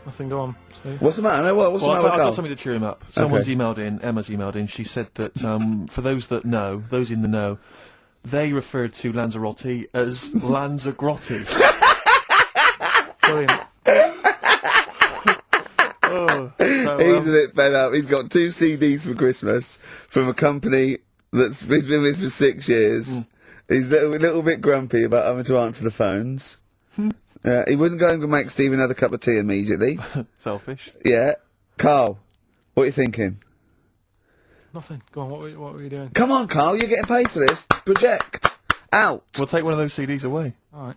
S3: Nothing, go on. See?
S1: What's the matter? No, what? What's
S2: Well,
S1: the matter,
S2: I've got
S1: Carl?
S2: something to cheer him up. Someone's emailed in, Emma's emailed in, she said that, for those that know, those in the know, they referred to Lanzarote as Lanzagrotte.
S3: Brilliant.
S1: He's a bit fed up. He's got 2 CDs for Christmas from a company that's he's been with for 6 years. He's a little bit grumpy about having to answer the phones. He wouldn't go and make Steve another cup of tea immediately.
S2: Selfish.
S1: Yeah. Carl, what are you thinking?
S3: Nothing. Go on, what were you doing?
S1: Come on, Carl, you're getting paid for this. Project. Out.
S2: We'll take one of those CDs away.
S3: Alright.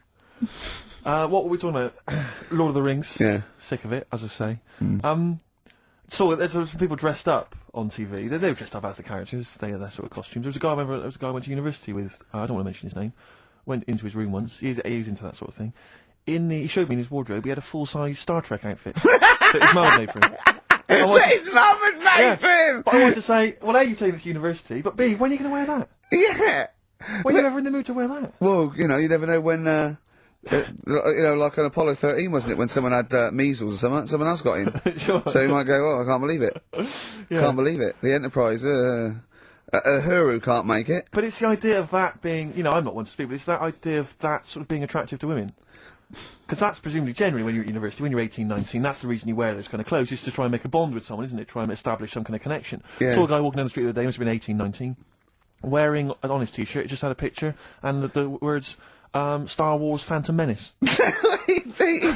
S2: What were we talking about? Lord of the Rings.
S1: Yeah.
S2: Sick of it, as I say. So there's some people dressed up on TV. They were dressed up as the characters. They had their sort of costumes. There was a guy I went to university with. I don't want to mention his name. Went into his room once. He's into that sort of thing. He showed me in his wardrobe. He had a full-size Star Trek outfit that his mum had made for him.
S1: His mum had made for him!
S2: But I wanted to say, well, A, you've taken it to university, but B, when are you going to wear that?
S1: Yeah.
S2: When are you ever in the mood to wear that?
S1: Well, you know, you never know when, you know, like on Apollo 13, wasn't it, when someone had measles or something, someone else got in.
S2: Sure.
S1: So you might go, oh, I can't believe it.
S2: Yeah.
S1: Can't believe it. The Enterprise, Uhuru can't make it.
S2: But it's the idea of that being, you know, I'm not one to speak, but it's that idea of that sort of being attractive to women. Because that's presumably generally when you're at university, when you're 18, 19, that's the reason you wear those kind of clothes, is to try and make a bond with someone, isn't it? Try and establish some kind of connection.
S1: Yeah.
S2: Saw a guy walking down the street the other day, must have been 18, 19, wearing on his t-shirt, it just had a picture, and the words, Star Wars Phantom Menace.
S1: He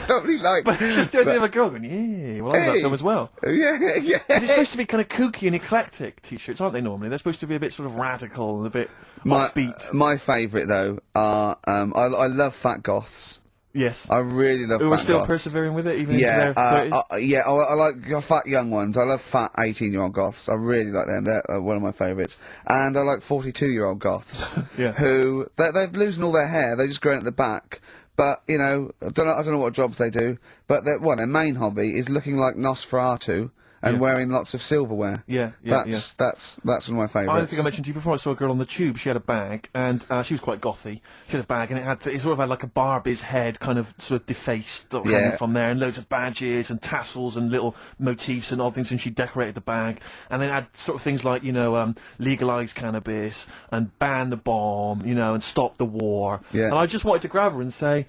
S1: probably liked
S2: But it's just the idea of a girl going, yeah, well, I love that film as well.
S1: Yeah.
S2: It's supposed to be kind of kooky and eclectic t-shirts, aren't they, normally? They're supposed to be a bit sort of radical and a bit offbeat.
S1: My favourite, though, are, I love fat goths.
S2: Yes.
S1: I really love
S2: Who
S1: fat
S2: are still
S1: goths.
S2: persevering with it, even
S1: Yeah,
S2: into their 30s?
S1: yeah, I like fat young ones. I love fat 18-year-old goths. I really like them. They're one of my favourites. And I like 42-year-old goths.
S2: Yeah.
S1: Who, they're losing all their hair. They're just growing at the back. But, you know, I don't know what jobs they do. But their main hobby is looking like Nosferatu and
S2: Yeah.
S1: wearing lots of silverware.
S2: Yeah.
S1: That's one of my favourites.
S2: I think I mentioned to you before, I saw a girl on the tube, she had a bag, and she was quite gothy. She had a bag, and it sort of had like a Barbie's head kind of sort of defaced hanging from there, and loads of badges and tassels and little motifs and odd things, and she decorated the bag. And then had sort of things like, you know, legalise cannabis, and ban the bomb, you know, and stop the war.
S1: Yeah.
S2: And I just wanted to grab her and say,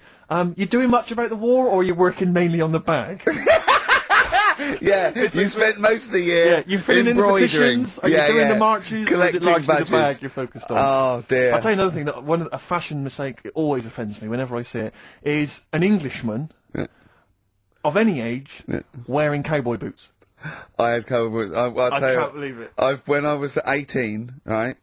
S2: you doing much about the war, or are you working mainly on the bag?
S1: Yeah, you spent most of the year
S2: Yeah, you filling in the
S1: embroidering.
S2: petitions? Are you doing the marches?
S1: Collecting
S2: or is it largely
S1: badges.
S2: the bag you're focused on?
S1: Oh, dear.
S2: I'll tell you another thing, that a fashion mistake that always offends me whenever I see it, is an Englishman of any age wearing cowboy boots.
S1: I had cowboy boots. I'll
S2: I
S1: tell you,
S2: can't believe it.
S1: when I was 18, right,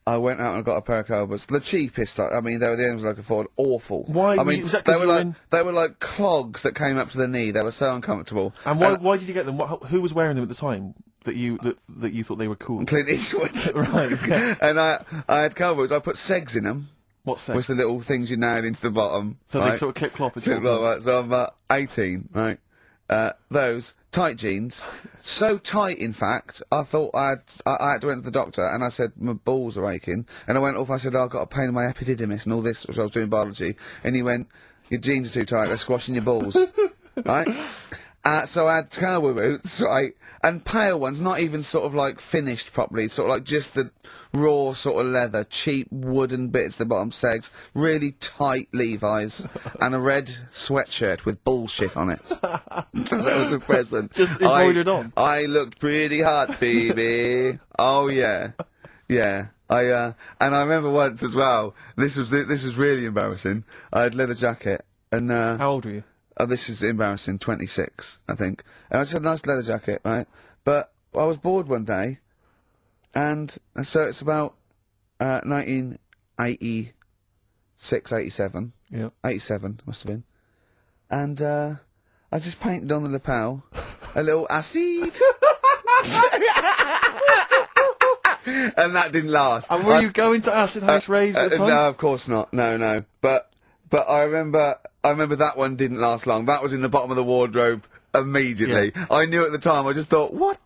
S1: I went out and got a pair of cowboy boots. The cheapest, I mean, they were the only ones I could afford. Awful.
S2: Why
S1: I
S2: were
S1: mean,
S2: you- was that
S1: they
S2: 'cause
S1: were
S2: you were
S1: like
S2: in-
S1: they were like clogs that came up to the knee. They were so uncomfortable.
S2: And why did you get them? Who was wearing them at the time that you thought they were cool?
S1: Clint Eastwood.
S2: Right, okay.
S1: And I had cowboy boots. I put segs in them.
S2: What's
S1: Which
S2: sex?
S1: the little things you nail into the bottom.
S2: So
S1: right?
S2: they sort of clip-clop as
S1: Clip
S2: well.
S1: like that. So I'm about 18, right? Those tight jeans, so tight in fact, I thought I had to went to the doctor and I said my balls are aching, and I went off. I said, I've got a pain in my epididymis and all this, which I was doing biology, and he went, your jeans are too tight, they're squashing your balls, right? So I had cowboy boots, right, and pale ones, not even sort of like finished properly, sort of like just the raw sort of leather, cheap wooden bits at the bottom, segs, really tight Levi's, and a red sweatshirt with bullshit on it. That was a present.
S2: Just embroidered on?
S1: I looked pretty hot, baby. Oh yeah. Yeah. And I remember once as well. This was really embarrassing. I had leather jacket, and
S2: How old were you?
S1: oh, this is embarrassing. 26, I think. And I just had a nice leather jacket, right? But I was bored one day, and so it's about 1986, 87.
S2: Yeah.
S1: 87 must have been. And I just painted on the lapel a little acid. And that didn't last.
S2: And were you going to acid house raves at the time?
S1: No, of course not. No. But I remember that one didn't last long. That was in the bottom of the wardrobe immediately.
S2: Yeah.
S1: I knew at the time. I just thought, what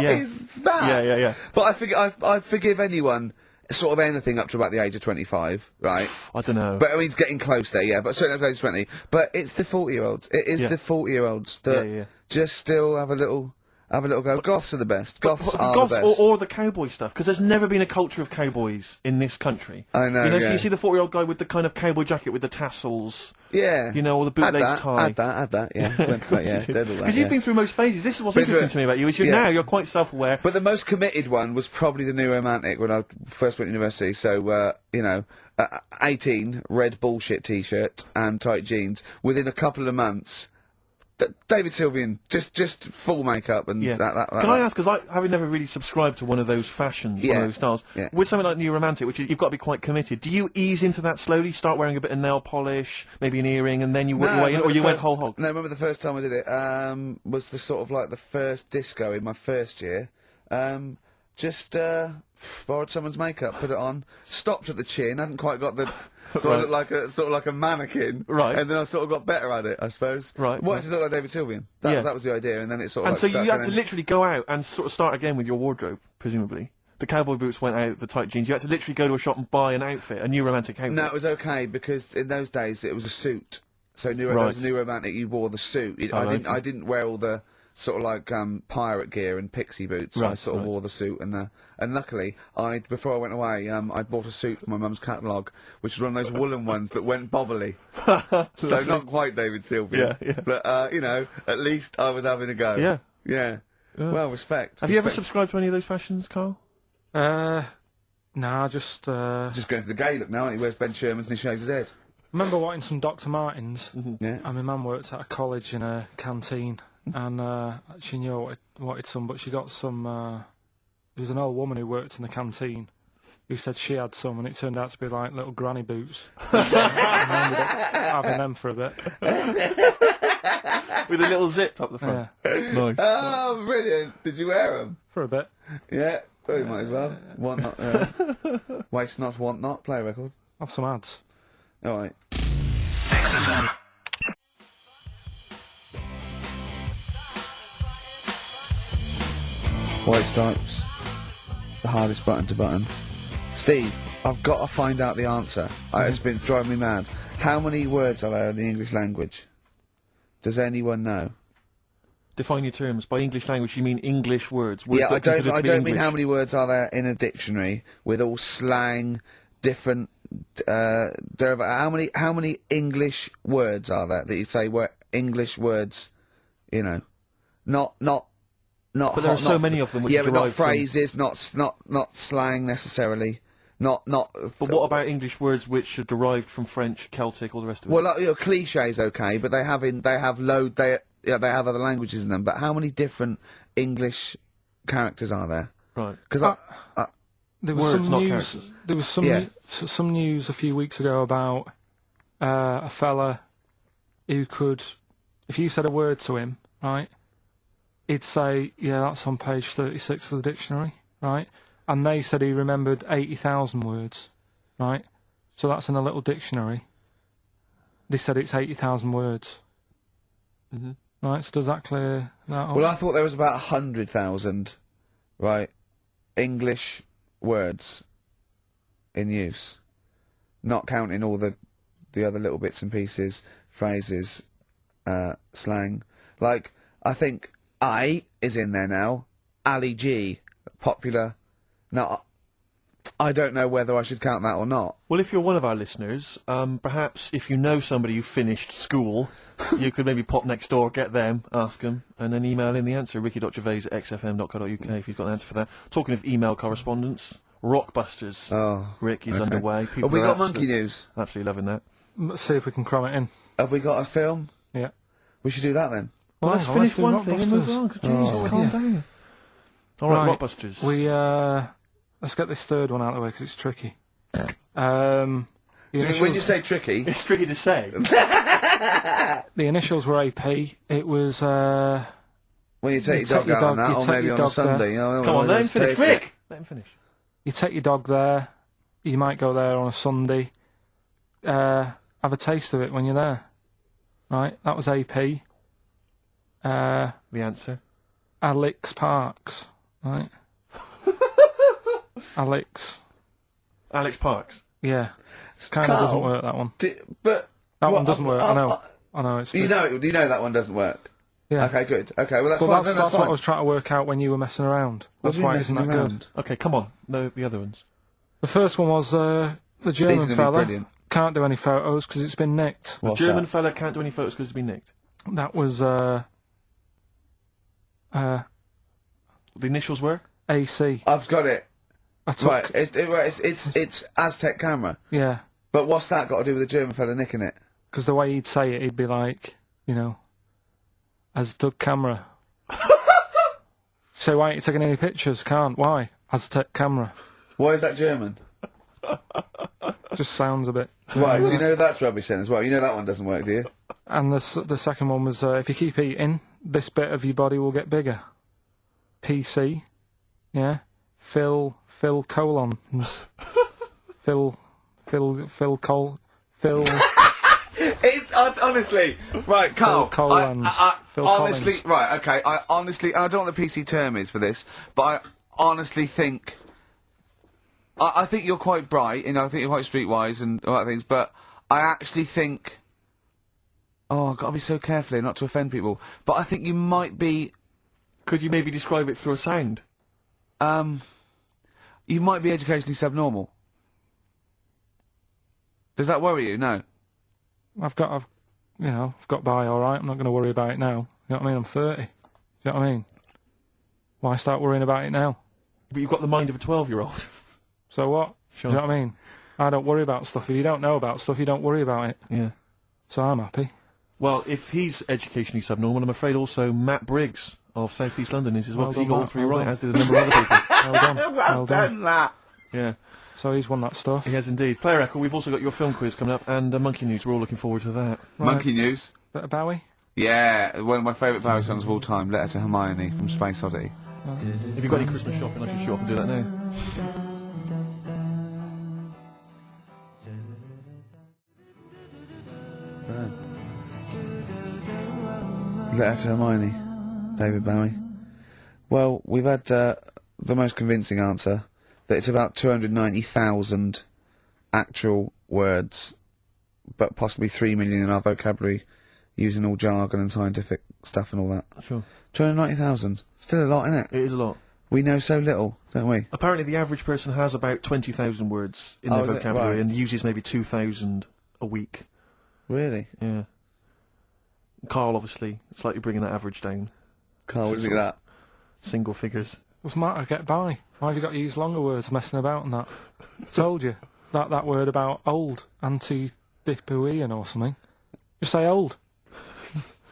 S1: is that?
S2: Yeah.
S1: But I forgive anyone sort of anything up to about the age of 25, right?
S2: I don't know.
S1: But I mean, it's getting close there, yeah. But certainly up to the age of 20. But it's the 40-year-olds. It is
S2: Yeah.
S1: the 40-year-olds that
S2: Yeah.
S1: just still have a little go. Goths are the best. Goths are
S2: Goths
S1: the best.
S2: or the cowboy stuff, because there's never been a culture of cowboys in this country.
S1: I know,
S2: You know, so
S1: yeah.
S2: you see the 40-year-old guy with the kind of cowboy jacket with the tassels,
S1: Yeah.
S2: you know, or the bootlegs tie.
S1: Add that, yeah. Went to that, yeah. Did all that,
S2: Because
S1: yeah.
S2: you've been through most phases. This is what's
S1: Been through
S2: interesting
S1: it.
S2: to me about you, is you're quite self-aware.
S1: But the most committed one was probably the New Romantic when I first went to university. So, 18, red bullshit t-shirt and tight jeans. Within a couple of months, David Sylvian, just full makeup and
S2: Yeah.
S1: that.
S2: Can I ask, because having never really subscribed to one of those fashions, one
S1: Yeah.
S2: of those styles,
S1: Yeah.
S2: with something like New Romantic, which is, you've got to be quite committed, do you ease into that slowly, start wearing a bit of nail polish, maybe an earring, and then you work your way in, or you went whole hog?
S1: No, remember the first time I did it, was the sort of like the first disco in my first year. Just borrowed someone's makeup, put it on, stopped at the chin, hadn't quite got the sort of looked like a mannequin,
S2: Right.
S1: And then I sort of got better at it, I suppose.
S2: Right,
S1: Wanted
S2: right.
S1: to look like David Sylvian.
S2: Yeah.
S1: That was the idea, and then it sort of
S2: And
S1: like
S2: so you
S1: stuck,
S2: had
S1: and
S2: to
S1: then-
S2: literally go out and sort of start again with your wardrobe, presumably. The cowboy boots went out, the tight jeans. You had to literally go to a shop and buy an outfit, a New Romantic outfit.
S1: No, it was okay because in those days it was a suit. So there
S2: Right.
S1: was a New Romantic. You wore the suit.
S2: Oh, okay.
S1: I didn't wear all the sort of like pirate gear and pixie boots. I
S2: Right,
S1: sort of
S2: right.
S1: wore the suit and luckily before I went away I bought a suit from my mum's catalogue, which was one of those woolen ones that went bobbly. So not quite David Sylvian.
S2: Yeah.
S1: But at least I was having a go.
S2: Yeah.
S1: Yeah. Well, respect.
S2: Have you ever
S1: Respect.
S2: subscribed to any of those fashions, Carl?
S3: Nah, just
S1: Just going for the gay look now, aren't you? He wears Ben Sherman's and he shaves his head.
S3: remember wanting some Dr. Martens.
S1: Yeah.
S3: And my mum worked at a college in a canteen, and she knew I wanted some, but she got some. There was an old woman who worked in the canteen who said she had some, and it turned out to be like little granny boots. And I ended up having them for a bit.
S2: With a little zip up the front.
S3: Yeah,
S2: Nice.
S1: Oh, brilliant! Did you wear them?
S3: for a bit.
S1: Yeah, well, you might as well. Want not, waste not, want not. Play a record.
S3: Have some ads.
S1: All right. White Stripes, the hardest button to button. Steve, I've got to find out the answer. It's been driving me mad. How many words are there in the English language? Does anyone know?
S2: Define your terms. By English language, you mean English words. Words
S1: Yeah,
S2: that
S1: I
S2: are considered to be
S1: don't mean
S2: English.
S1: how many words are there in a dictionary with all slang, different how many English words are there that you say were English words? You know, not.
S2: But there are so many of them which
S1: yeah,
S2: are
S1: but not
S2: derived from-
S1: phrases, not slang necessarily. Not.
S2: But what about English words which are derived from French, Celtic, all the rest of it?
S1: Well, like, cliches, okay, but they have they have other languages in them. But how many different English characters are there?
S2: Right.
S1: Because
S3: There was
S2: Words,
S3: some
S2: not
S3: news.
S2: characters.
S3: There was some
S1: Yeah.
S3: some news a few weeks ago about a fella who could, if you said a word to him, right, he'd say, "Yeah, that's on page 36 of the dictionary," right? And they said he remembered 80,000 words, right? So that's in a little dictionary. They said it's 80,000 words.
S2: Mhm.
S3: Right, so does that clear that up?
S1: Well, I thought there was about 100,000, right, English words in use, not counting all the other little bits and pieces, phrases, slang. Like, I think I is in there now. Ali G, popular. Now, I don't know whether I should count that or not.
S2: Well, if you're one of our listeners, perhaps if you know somebody who finished school, you could maybe pop next door, get them, ask them, and then email in the answer, ricky.gervais@xfm.co.uk if you've got an answer for that. Talking of email correspondence, Rockbusters.
S1: Oh,
S2: Rick is
S1: okay.
S2: underway. People
S1: Have we
S2: are
S1: got Monkey News?
S2: Absolutely loving that.
S3: Let's see if we can cram it in.
S1: Have we got a film?
S3: Yeah.
S1: We should do that then.
S2: Well, let's
S3: hang on,
S2: finish
S3: do
S2: one thing and move
S3: Rockbusters.
S2: on. Jesus, calm
S3: yeah.
S2: down. All right,
S3: Right.
S2: Rockbusters.
S3: We, let's get this third one out of the way because it's tricky. The
S1: When you
S3: initials,
S1: say tricky,
S2: It's tricky to say.
S3: the initials were AP. It was,
S1: when you take
S3: You
S1: your
S3: take
S1: dog
S3: your
S1: out on
S3: dog-
S1: that,
S3: you
S1: or
S3: take
S1: maybe
S3: your
S1: on a
S3: dog there.
S1: Sunday.
S2: Come on, let him finish.
S1: taste it.
S2: Rick! Let him finish.
S3: you take your dog there. You might go there on a Sunday. Have a taste of it when you're there. Right, that was AP.
S2: The answer.
S3: Alex Parks. Right. Alex.
S2: Alex Parks.
S3: Yeah. Kind of
S1: Carl,
S3: doesn't work, that one.
S1: But
S3: That
S1: what-
S3: one doesn't work, I know. I know, it's...
S1: You know that one doesn't work.
S3: yeah.
S1: Okay, good. Okay, well that's
S3: Well,
S1: fine.
S3: that's,
S1: then
S3: that's
S1: fine.
S3: what I was trying to work out when you were messing around.
S1: What
S3: That's
S1: do you
S3: why
S1: mean
S3: it isn't
S1: messing
S3: that good.
S1: around?
S2: Okay, come on. The other ones.
S3: The first one was the
S1: These are
S3: German
S1: gonna be
S3: fella.
S1: brilliant.
S3: Can't do any photos because it's been nicked.
S1: What's
S2: German
S1: that?
S2: fella can't do any photos because it's been nicked.
S3: That was
S2: The initials were?
S3: AC.
S1: I've got it.
S3: I took,
S1: Right, it's Aztec camera.
S3: Yeah,
S1: But what's that got to do with the German fella nicking it?
S3: because the way he'd say it, he'd be like, you know, Aztec camera. So why ain't you taking any pictures? Can't. Why? Aztec camera.
S1: Why is that German?
S3: Just sounds a bit.
S1: Right, do you know that's rubbish then as well? You know that one doesn't work, do you?
S3: And the second one was, if you keep eating, this bit of your body will get bigger. PC. Yeah. Phil colons. Phil.
S1: It's honestly right, Carl.
S3: Phil Collins. Phil
S1: honestly,
S3: Collins.
S1: right, okay. I honestly don't know what the PC term is for this, but I honestly think. I think you're quite bright, and I think you're quite streetwise and all that things, but I actually think. Oh, I've got to be so careful here not to offend people, but I think you might be.
S2: Could you maybe describe it through a sound?
S1: You might be educationally subnormal. Does that worry you? No.
S3: I've got by all right. I'm not going to worry about it now. You know what I mean? I'm 30. You know what I mean? Why start worrying about it now?
S2: But you've got the mind of a 12-year-old.
S3: So what?
S2: Sure.
S3: Do you know what I mean? I don't worry about stuff. If you don't know about stuff, you don't worry about it.
S2: Yeah.
S3: So I'm happy.
S2: Well, if he's educationally subnormal, I'm afraid also Matt Briggs of South East London is as well,
S3: Well
S2: because he
S3: done,
S2: got all
S3: Matt.
S2: three
S3: Well
S2: right,
S3: done.
S2: as did a number of other people.
S3: Well done. Well done.
S1: that.
S2: Yeah,
S3: So he's won that stuff.
S2: he has indeed. Player Echo, we've also got your film quiz coming up, and Monkey News, we're all looking forward to that.
S3: Right.
S1: Monkey News.
S3: Bit of Bowie.
S1: Yeah, one of my favourite Bowie songs of all time, Letter to Hermione from Space Oddity.
S2: If you've got any Christmas shopping, I should show up and do that now.
S1: Letter to Hermione, David Bowie. Well, we've had the most convincing answer that it's about 290,000 actual words, but possibly 3 million in our vocabulary, using all jargon and scientific stuff and all that.
S2: Sure.
S1: 290,000. Still a lot, isn't it?
S2: It is a lot.
S1: We know so little, don't we?
S2: Apparently the average person has about 20,000 words in
S1: Oh,
S2: their
S1: is it?
S2: vocabulary
S1: Right.
S2: and uses maybe 2,000 a week.
S1: Really?
S2: Yeah. Carl, obviously, slightly bringing that average down.
S1: Carl, what do you think of that?
S2: Single figures.
S3: Doesn't matter, get by. Why have you got to use longer words messing about and that? Told you. That word about old, anti-dipuian or something. Just say old.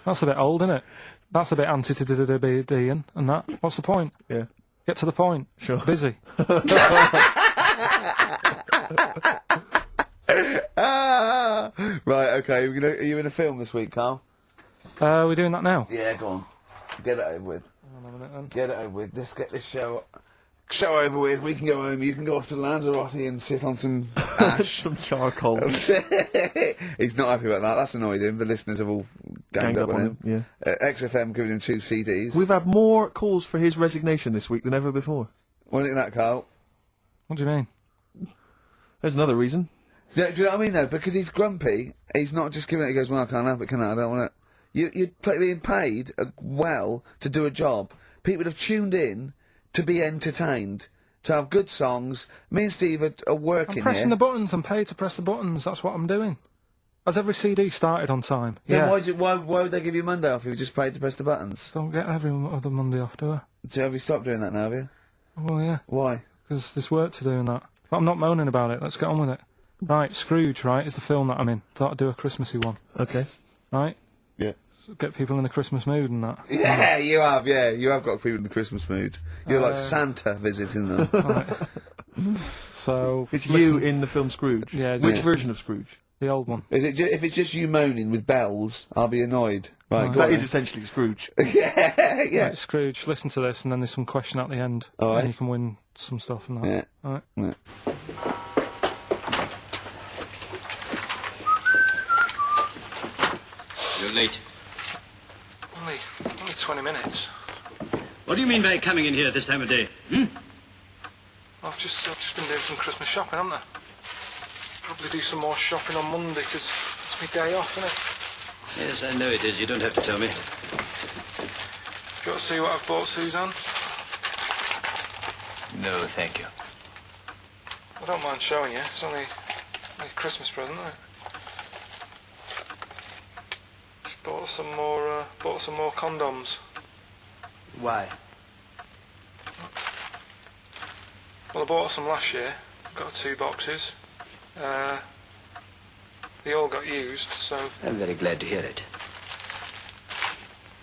S3: That's a bit old, isn't it? That's a bit anti-dipuian and that. What's the point?
S2: Yeah.
S3: Get to the point.
S2: Sure.
S3: Busy.
S1: Right, okay, are you in a film this week, Carl?
S3: We're doing that now.
S1: Yeah, go on. Get it over with.
S3: Hang on a minute then.
S1: Get it over with. Let's get this show over with. We can go home. You can go off to Lanzarote and sit on some ash.
S2: Some charcoal.
S1: He's not happy about that. That's annoyed him. The listeners have all ganged up on him.
S2: Yeah.
S1: XFM giving him 2 CDs.
S2: We've had more calls for his resignation this week than ever before.
S1: What do you think of that, Carl?
S3: What do you mean?
S2: There's another reason.
S1: Do you know what I mean, though? Because he's grumpy, he's not just giving it, he goes, well, I can't have it, can I? I don't want it. You're being paid well to do a job. People have tuned in to be entertained, to have good songs. Me and Steve are working
S3: I'm pressing
S1: here.
S3: the buttons. I'm paid to press the buttons. That's what I'm doing. Has every CD started on time?
S1: Then
S3: Yeah.
S1: why would they give you Monday off if you just paid to press the buttons?
S3: Don't get every other Monday off, do I?
S1: So have you stopped doing that now, have you?
S3: Well, yeah.
S1: Why?
S3: because there's work to do and that. But I'm not moaning about it. Let's get on with it. Right, Scrooge, right, is the film that I'm in. Thought I'd do a Christmassy one.
S2: Okay.
S3: Right?
S1: Yeah.
S3: Get people in the Christmas mood and that.
S1: Yeah, you have. Yeah, you have got people in the Christmas mood. You're like Santa visiting them.
S3: Right. So...
S2: It's you in the film Scrooge.
S3: Yeah,
S2: Which
S3: yes.
S2: version of Scrooge?
S3: The old one.
S1: Is it? If it's just you moaning with bells, I'll be annoyed. Right, go
S2: That
S1: on
S2: is
S1: then.
S2: essentially Scrooge.
S1: Yeah, yeah.
S3: Right, Scrooge, listen to this, and then there's some question at the end.
S1: All right.
S3: And you can win some stuff and that.
S1: Yeah.
S3: All right.
S1: Yeah.
S5: You're late.
S3: Only 20 minutes.
S5: What do you mean by coming in here at this time of day? Hmm?
S3: I've just been doing some Christmas shopping, haven't I? Probably do some more shopping on Monday, because it's my day off, isn't it?
S5: Yes, I know it is. You don't have to tell me.
S3: Got to see what I've bought Suzanne?
S5: No, thank you.
S3: I don't mind showing you. It's only a Christmas present, isn't it? Just bought some more condoms.
S5: Why?
S3: Well, I bought some last year. Got 2 boxes. They all got used, so...
S5: I'm very glad to hear it.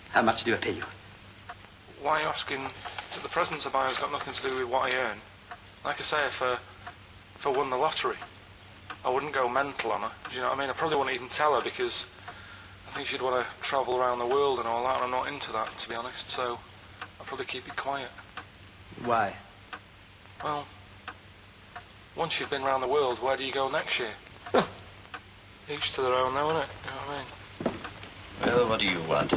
S5: How much do I pay you?
S3: Why are you asking? The presents I buy has got nothing to do with what I earn. Like I say, if I won the lottery, I wouldn't go mental on her. Do you know what I mean? I probably wouldn't even tell her, because I think she'd want to travel around the world and all that, and I'm not into that, to be honest, so I'll probably keep it quiet.
S5: Why?
S3: Well, once you've been around the world, where do you go next year? Each to their own, though, innit? You know what I mean?
S5: Well, what do you want?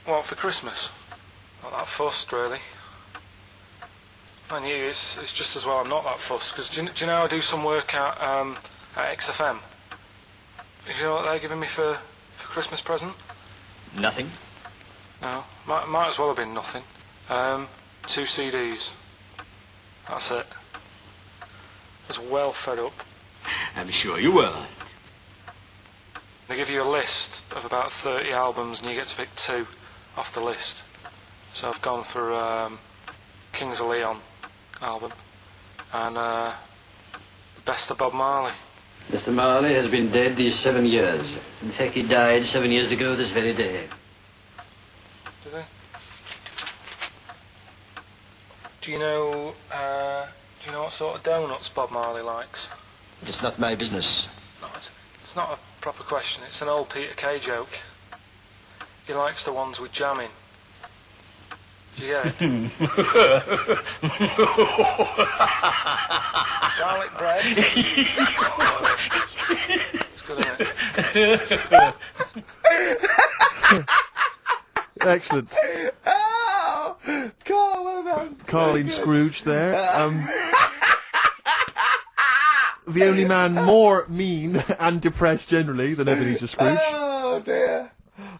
S3: What for Christmas? Not that fussed, really. And you, it's just as well I'm not that fussed, because do you know I do some work at XFM? Do you know what they're giving me for Christmas present?
S5: Nothing.
S3: No, might as well have been nothing. 2 CDs. That's it. I was well fed up.
S5: I'm sure you will.
S3: They give you a list of about 30 albums and you get to pick 2 off the list. So I've gone for Kings of Leon album and the best of Bob Marley.
S5: Mr. Marley has been dead these 7 years. In fact, he died 7 years ago this very day.
S3: Did they? Do you know what sort of donuts Bob Marley likes?
S5: It's not my business.
S3: No, it's not a proper question. It's an old Peter Kay joke. He likes the ones with jam in. Did you get it? Garlic bread. It's good, isn't it?
S2: Excellent.
S1: Oh, Carl, well done.
S2: Carl in Scrooge there. The only man more mean and depressed generally than Ebenezer Scrooge.
S1: Oh dear.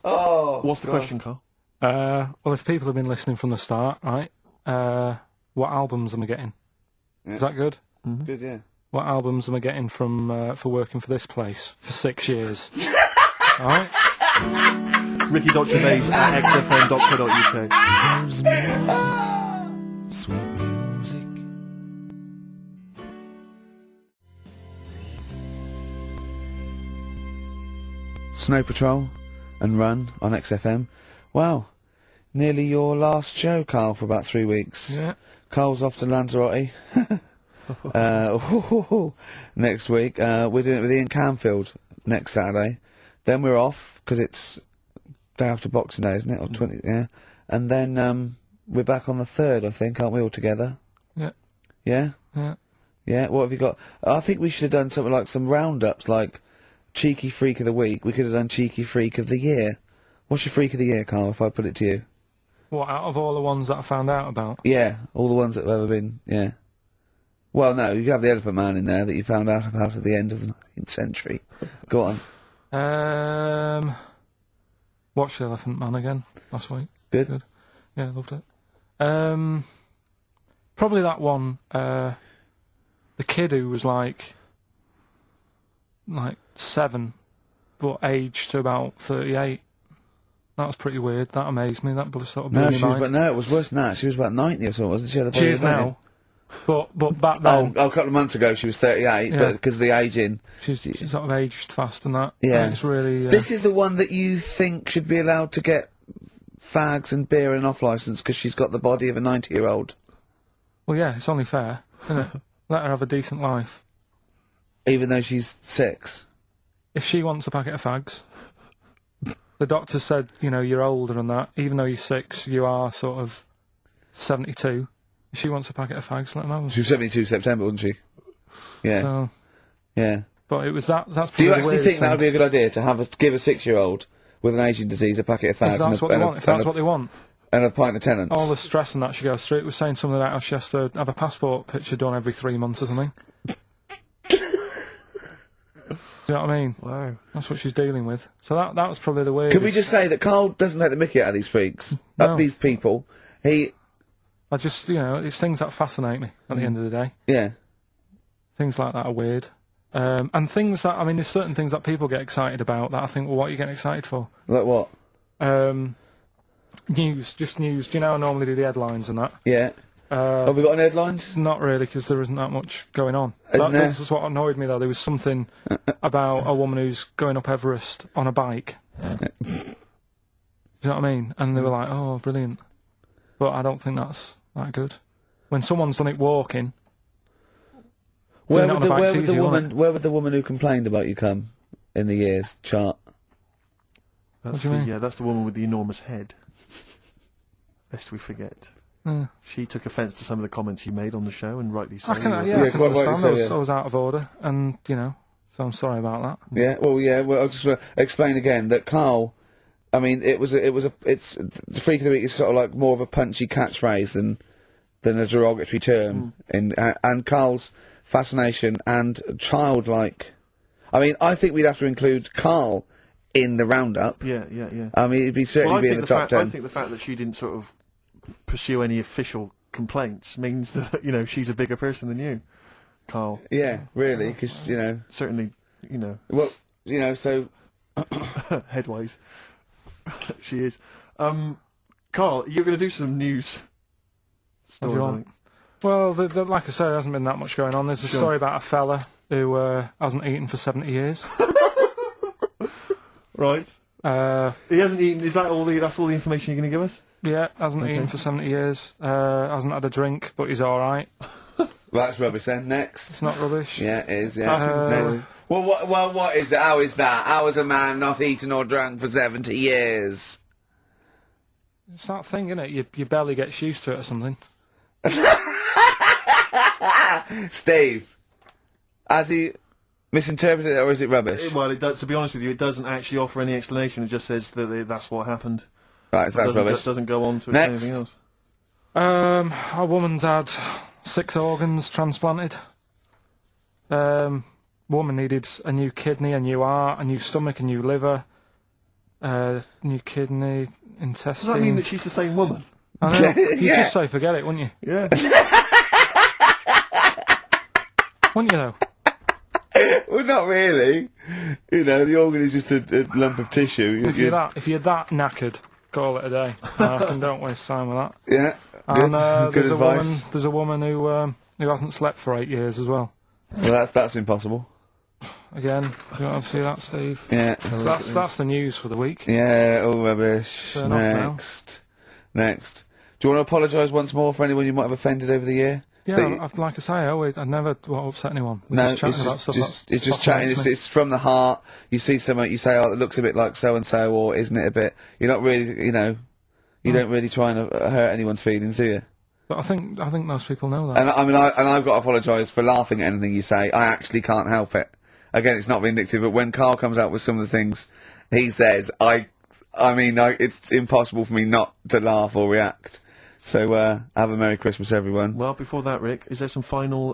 S1: Oh.
S2: What's the question, Carl?
S3: Well, if people have been listening from the start, right? What albums am I getting?
S1: Yeah.
S3: Is that good?
S1: Good, yeah.
S3: What albums am I getting from for working for this place for 6 years? All right.
S2: Ricky.Gervais at xfm.co.uk.
S4: There's music, sweet music.
S1: Snow Patrol and Run on XFM. Wow. Nearly your last show, Carl, for about 3 weeks.
S3: Yeah.
S1: Carl's off to Lanzarote. Next week. We're doing it with Ian Canfield next Saturday. Then we're off, because it's day after Boxing Day, isn't it? Or 20, yeah. And then we're back on the 3rd, I think, aren't we, all together?
S3: Yeah.
S1: Yeah?
S3: Yeah.
S1: Yeah, what have you got? I think we should have done something like some roundups, like Cheeky Freak of the Week. We could have done Cheeky Freak of the Year. What's your Freak of the Year, Carl, if I put it to you?
S3: What, out of all the ones that I found out about?
S1: Yeah, all the ones that have ever been, yeah. Well, no, you have the Elephant Man in there that you found out about at the end of the 19th century. Go on.
S3: Watched The Elephant Man again last week.
S1: Good?
S3: Good. Yeah, loved it. Probably that one, the kid who was like 7, but aged to about 38. That was pretty weird. That amazed me. That sort of blew
S1: No,
S3: my mind.
S1: it was worse than that. She was about 90 or something, wasn't she?
S3: She is now. But back then...
S1: Oh, a couple of months ago she was 38,
S3: Yeah.
S1: but because of the ageing.
S3: She's sort of aged fast and that.
S1: Yeah.
S3: And it's really...
S1: This is the one that you think should be allowed to get fags and beer and off licence because she's got the body of a 90-year-old.
S3: Well, yeah, it's only fair, isn't it? Let her have a decent life.
S1: Even though she's 6.
S3: If she wants a packet of fags, the doctor said, you know, you're older and that. Even though you're 6, you are sort of 72. If she wants a packet of fags, let them have them.
S1: She was 72 September, wasn't she? Yeah.
S3: So,
S1: yeah.
S3: but it was that's
S1: Do
S3: probably
S1: you
S3: the
S1: actually
S3: weirdest
S1: think that would
S3: thing.
S1: be a good idea to give a 6-year-old with an aging disease a packet of fags
S3: If that's what they want. If that's what they want.
S1: and a pint of Tennant's?
S3: All the stress and that she goes through. It was saying something about how she has to have a passport picture done every 3 months or something. Do you know what I mean?
S2: Wow.
S3: That's what she's dealing with. So that was probably the weirdest.
S1: Can we just say that Carl doesn't take the mickey out of these freaks,
S3: No.
S1: these people?
S3: I just, you know, it's things that fascinate me at the end of the day.
S1: Yeah.
S3: Things like that are weird. And things that, I mean, there's certain things that people get excited about that I think, well, what are you getting excited for?
S1: Like what?
S3: News, just news. Do you know I normally do the headlines and that?
S1: Yeah. Have we got any headlines?
S3: Not really, because there isn't that much going on.
S1: Isn't there?
S3: This is what annoyed me, though. There was something about a woman who's going up Everest on a bike. Do you know what I mean? And they were like, oh, brilliant. But I don't think that's that good. When someone's done it walking...
S1: Where
S3: doing it
S1: would,
S3: on a bike's easy,
S1: where would the woman who complained about you come in the years chart?
S2: That's
S3: do you mean?
S2: Yeah, that's the woman with the enormous head. Lest we forget.
S3: Yeah.
S2: She took offence to some of the comments you made on the show, and rightly so.
S3: I can,
S1: Yeah,
S3: I can
S1: quite rightly
S3: understand.
S1: so, yeah.
S3: I was out of order, and, you know, so I'm sorry about that.
S1: Yeah. Well, I'll just explain again that Carl. I mean, it's the freak of the week is sort of like more of a punchy catchphrase than a derogatory term. And Carl's fascination and childlike. I mean, I think we'd have to include Carl in the roundup.
S2: Yeah.
S1: I mean, it'd certainly be in the top 10.
S2: I think the fact that she didn't sort of pursue any official complaints means that, you know, she's a bigger person than you, Carl.
S1: Yeah, really, because, you know...
S2: Certainly, you know...
S1: Well, you know, so...
S2: headways. She is. Carl, you're going to do some news
S3: What do you
S2: stories, I
S3: want?
S2: think.
S3: Well, like I say, there hasn't been that much going on. There's a story about a fella who hasn't eaten for 70 years.
S2: Right. He hasn't eaten. Is that all that's all the information you're going to give us?
S3: Yeah, hasn't eaten for 70 years. Hasn't had a drink, but he's all right.
S1: Well, that's rubbish then. Next.
S3: It's not rubbish.
S1: Yeah, it is, yeah.
S3: Uh,
S1: Next. Well, what is it? How is that? How is a man not eaten or drunk for 70 years?
S3: It's that thing, isn't it? Your belly gets used to it or something.
S1: Steve, has he misinterpreted it or is it rubbish?
S2: Well, it does, to be honest with you, it doesn't actually offer any explanation. It just says that that's what happened.
S1: Right, so that's rubbish.
S2: It doesn't go on to explain
S1: Next.
S2: anything else.
S3: A woman's had 6 organs transplanted. Woman needed a new kidney, a new heart, a new stomach, a new liver, new kidney, intestine.
S2: Does that mean that she's the same woman?
S3: I know. You'd
S1: Yeah.
S3: just say forget it, wouldn't you?
S2: Yeah.
S3: Wouldn't you, though?
S1: Well, not really. You know, the organ is just a lump of tissue.
S3: If you're that knackered, call it a day. I reckon don't waste time with that.
S1: Yeah, good,
S3: And
S1: good
S3: there's
S1: advice.
S3: there's a woman who hasn't slept for 8 years as well.
S1: Well, that's impossible.
S3: Again, you want to see that, Steve?
S1: Yeah.
S3: That's the news for the week.
S1: Yeah, all rubbish.
S3: Turn off now.
S1: Next. Do you want to apologise once more for anyone you might have offended over the year?
S3: Yeah,
S1: That you-
S3: like I say, I never want to upset anyone. We're
S1: No,
S3: just chatting about
S1: it's
S3: stuff
S1: just
S3: that's
S1: chatting.
S3: fascinates me.
S1: It's from the heart. You see something, you say, "Oh, it looks a bit like so and so," or "Isn't it a bit?" You're not really, you know, you don't really try and hurt anyone's feelings, do you?
S3: But I think most people know that.
S1: And I mean, I've got to apologise for laughing at anything you say. I actually can't help it. Again, it's not vindictive, but when Carl comes out with some of the things he says, it's impossible for me not to laugh or react. So, have a Merry Christmas, everyone.
S2: Well, before that, Rick, is there some final,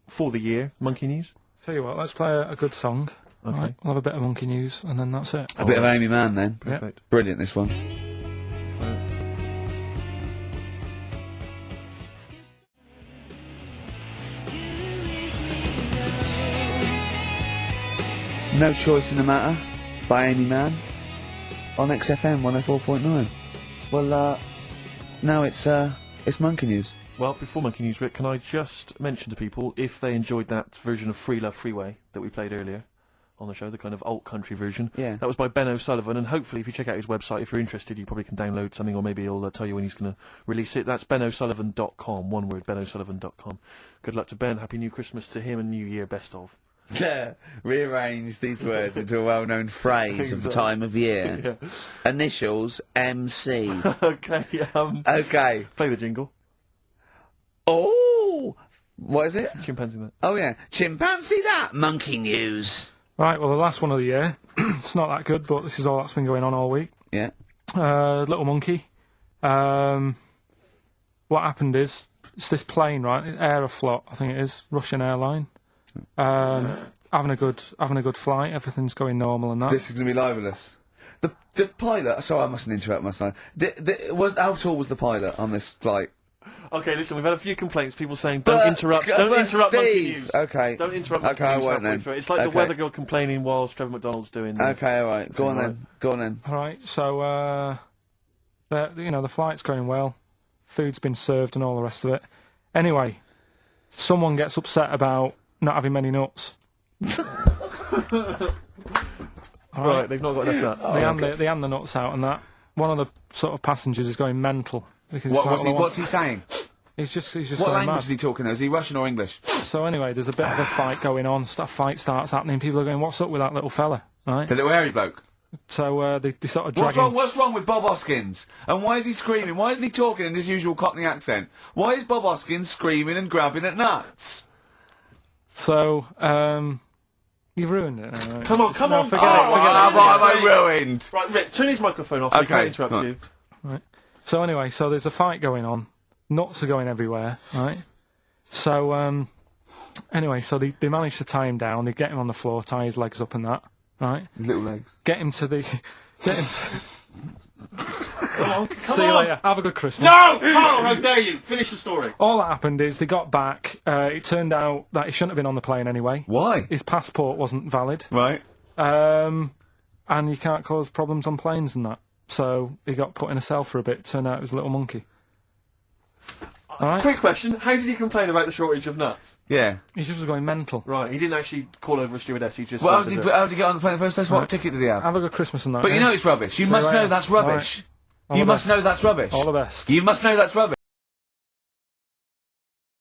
S2: for the year, Monkey News?
S3: Tell you what, let's play a good song.
S2: Okay.
S3: Right, we'll have a bit of monkey news, and then that's it.
S1: A bit of Amy Mann, then.
S2: Perfect.
S1: Brilliant, this one. No Choice in the Matter by Amy Mann on XFM 104.9. Well, now it's Monkey News.
S2: Well, before Monkey News, Rick, can I just mention to people, if they enjoyed that version of Free Love Freeway that we played earlier on the show, the kind of alt country version.
S1: Yeah.
S2: That was by Ben O'Sullivan, and hopefully if you check out his website, if you're interested, you probably can download something, or maybe he'll tell you when he's going to release it. That's benosullivan.com, one word, benosullivan.com. Good luck to Ben, Happy New Christmas to him, and New Year, best of.
S1: Rearrange these words into a well-known phrase of the time of year.
S2: Yeah.
S1: Initials MC.
S2: Okay,
S1: Okay.
S2: play the jingle.
S1: Oh! What is it?
S2: Chimpanzee that.
S1: Oh, yeah. Chimpanzee that! Monkey News.
S3: Right, well, the last one of the year. It's not that good, but this is all that's been going on all week.
S1: Yeah.
S3: Little monkey. What happened is, it's this plane, right? Aeroflot, I think it is, Russian airline. Having a good flight. Everything's going normal and that.
S1: This is going to be libelous. The pilot... Sorry, I mustn't interrupt myself. How tall was the pilot on this flight?
S2: Okay, listen, we've had a few complaints, people saying, don't interrupt Monkey
S1: Steve.
S2: News.
S1: Okay.
S2: Don't interrupt Monkey
S1: I
S2: News
S1: won't
S2: halfway
S1: then.
S2: through. It's like the weather girl complaining whilst Trevor McDonald's doing...
S1: Okay, alright. Go on
S2: right.
S1: then. Go on then.
S3: All right, so the flight's going well, food's been served and all the rest of it. Anyway, someone gets upset about not having many nuts. All
S2: Right, they've not got enough nuts.
S3: They hand the nuts out and that. One of the sort of passengers is going mental. Because it's like,
S1: What's he saying?
S3: He's just
S1: What
S3: going
S1: language
S3: mad.
S1: is he talking though? Is he Russian or English?
S3: So anyway, there's a bit of a fight going on. Fight starts happening. People are going, "What's up with that little fella?" Right?
S1: The little hairy bloke.
S3: So they sort of drag him.
S1: What's wrong with Bob Hoskins? And why is he screaming? Why isn't he talking in his usual Cockney accent? Why is Bob Hoskins screaming and grabbing at nuts?
S3: So you've ruined it. Right?
S2: Come on,
S3: forget it.
S1: What have I ruined?
S2: Right, Rick, turn his microphone off. I
S1: Okay,
S2: can't interrupt
S1: right.
S2: you.
S3: Right. So anyway, so there's a fight going on. Nuts are going everywhere, right? So anyway, so they manage to tie him down. They get him on the floor, tie his legs up and that, right?
S1: His little legs.
S3: Get him to the.
S2: Come on, come
S3: See you
S2: on.
S3: later. Have a good Christmas.
S2: No! Carl, how dare you? Finish the story.
S3: All that happened is they got back. It turned out that he shouldn't have been on the plane anyway.
S1: Why?
S3: His passport wasn't valid.
S1: Right.
S3: And you can't cause problems on planes and that. So he got put in a cell for a bit. Turned out it was a little monkey. All right?
S2: Quick question, how did he complain about the shortage of nuts?
S1: Yeah.
S3: He just was going mental.
S2: Right, he didn't actually call over a stewardess, he just...
S1: Well, how did he get on the plane in the first place? What ticket did he have?
S3: Have a good Christmas and that.
S1: But you
S3: yeah?
S1: know it's rubbish. You
S3: See
S1: must
S3: you
S1: know
S3: later.
S1: that's rubbish.
S3: All
S1: You
S3: the
S1: must
S3: best.
S1: know that's rubbish.
S3: All the best.
S1: You must know that's rubbish.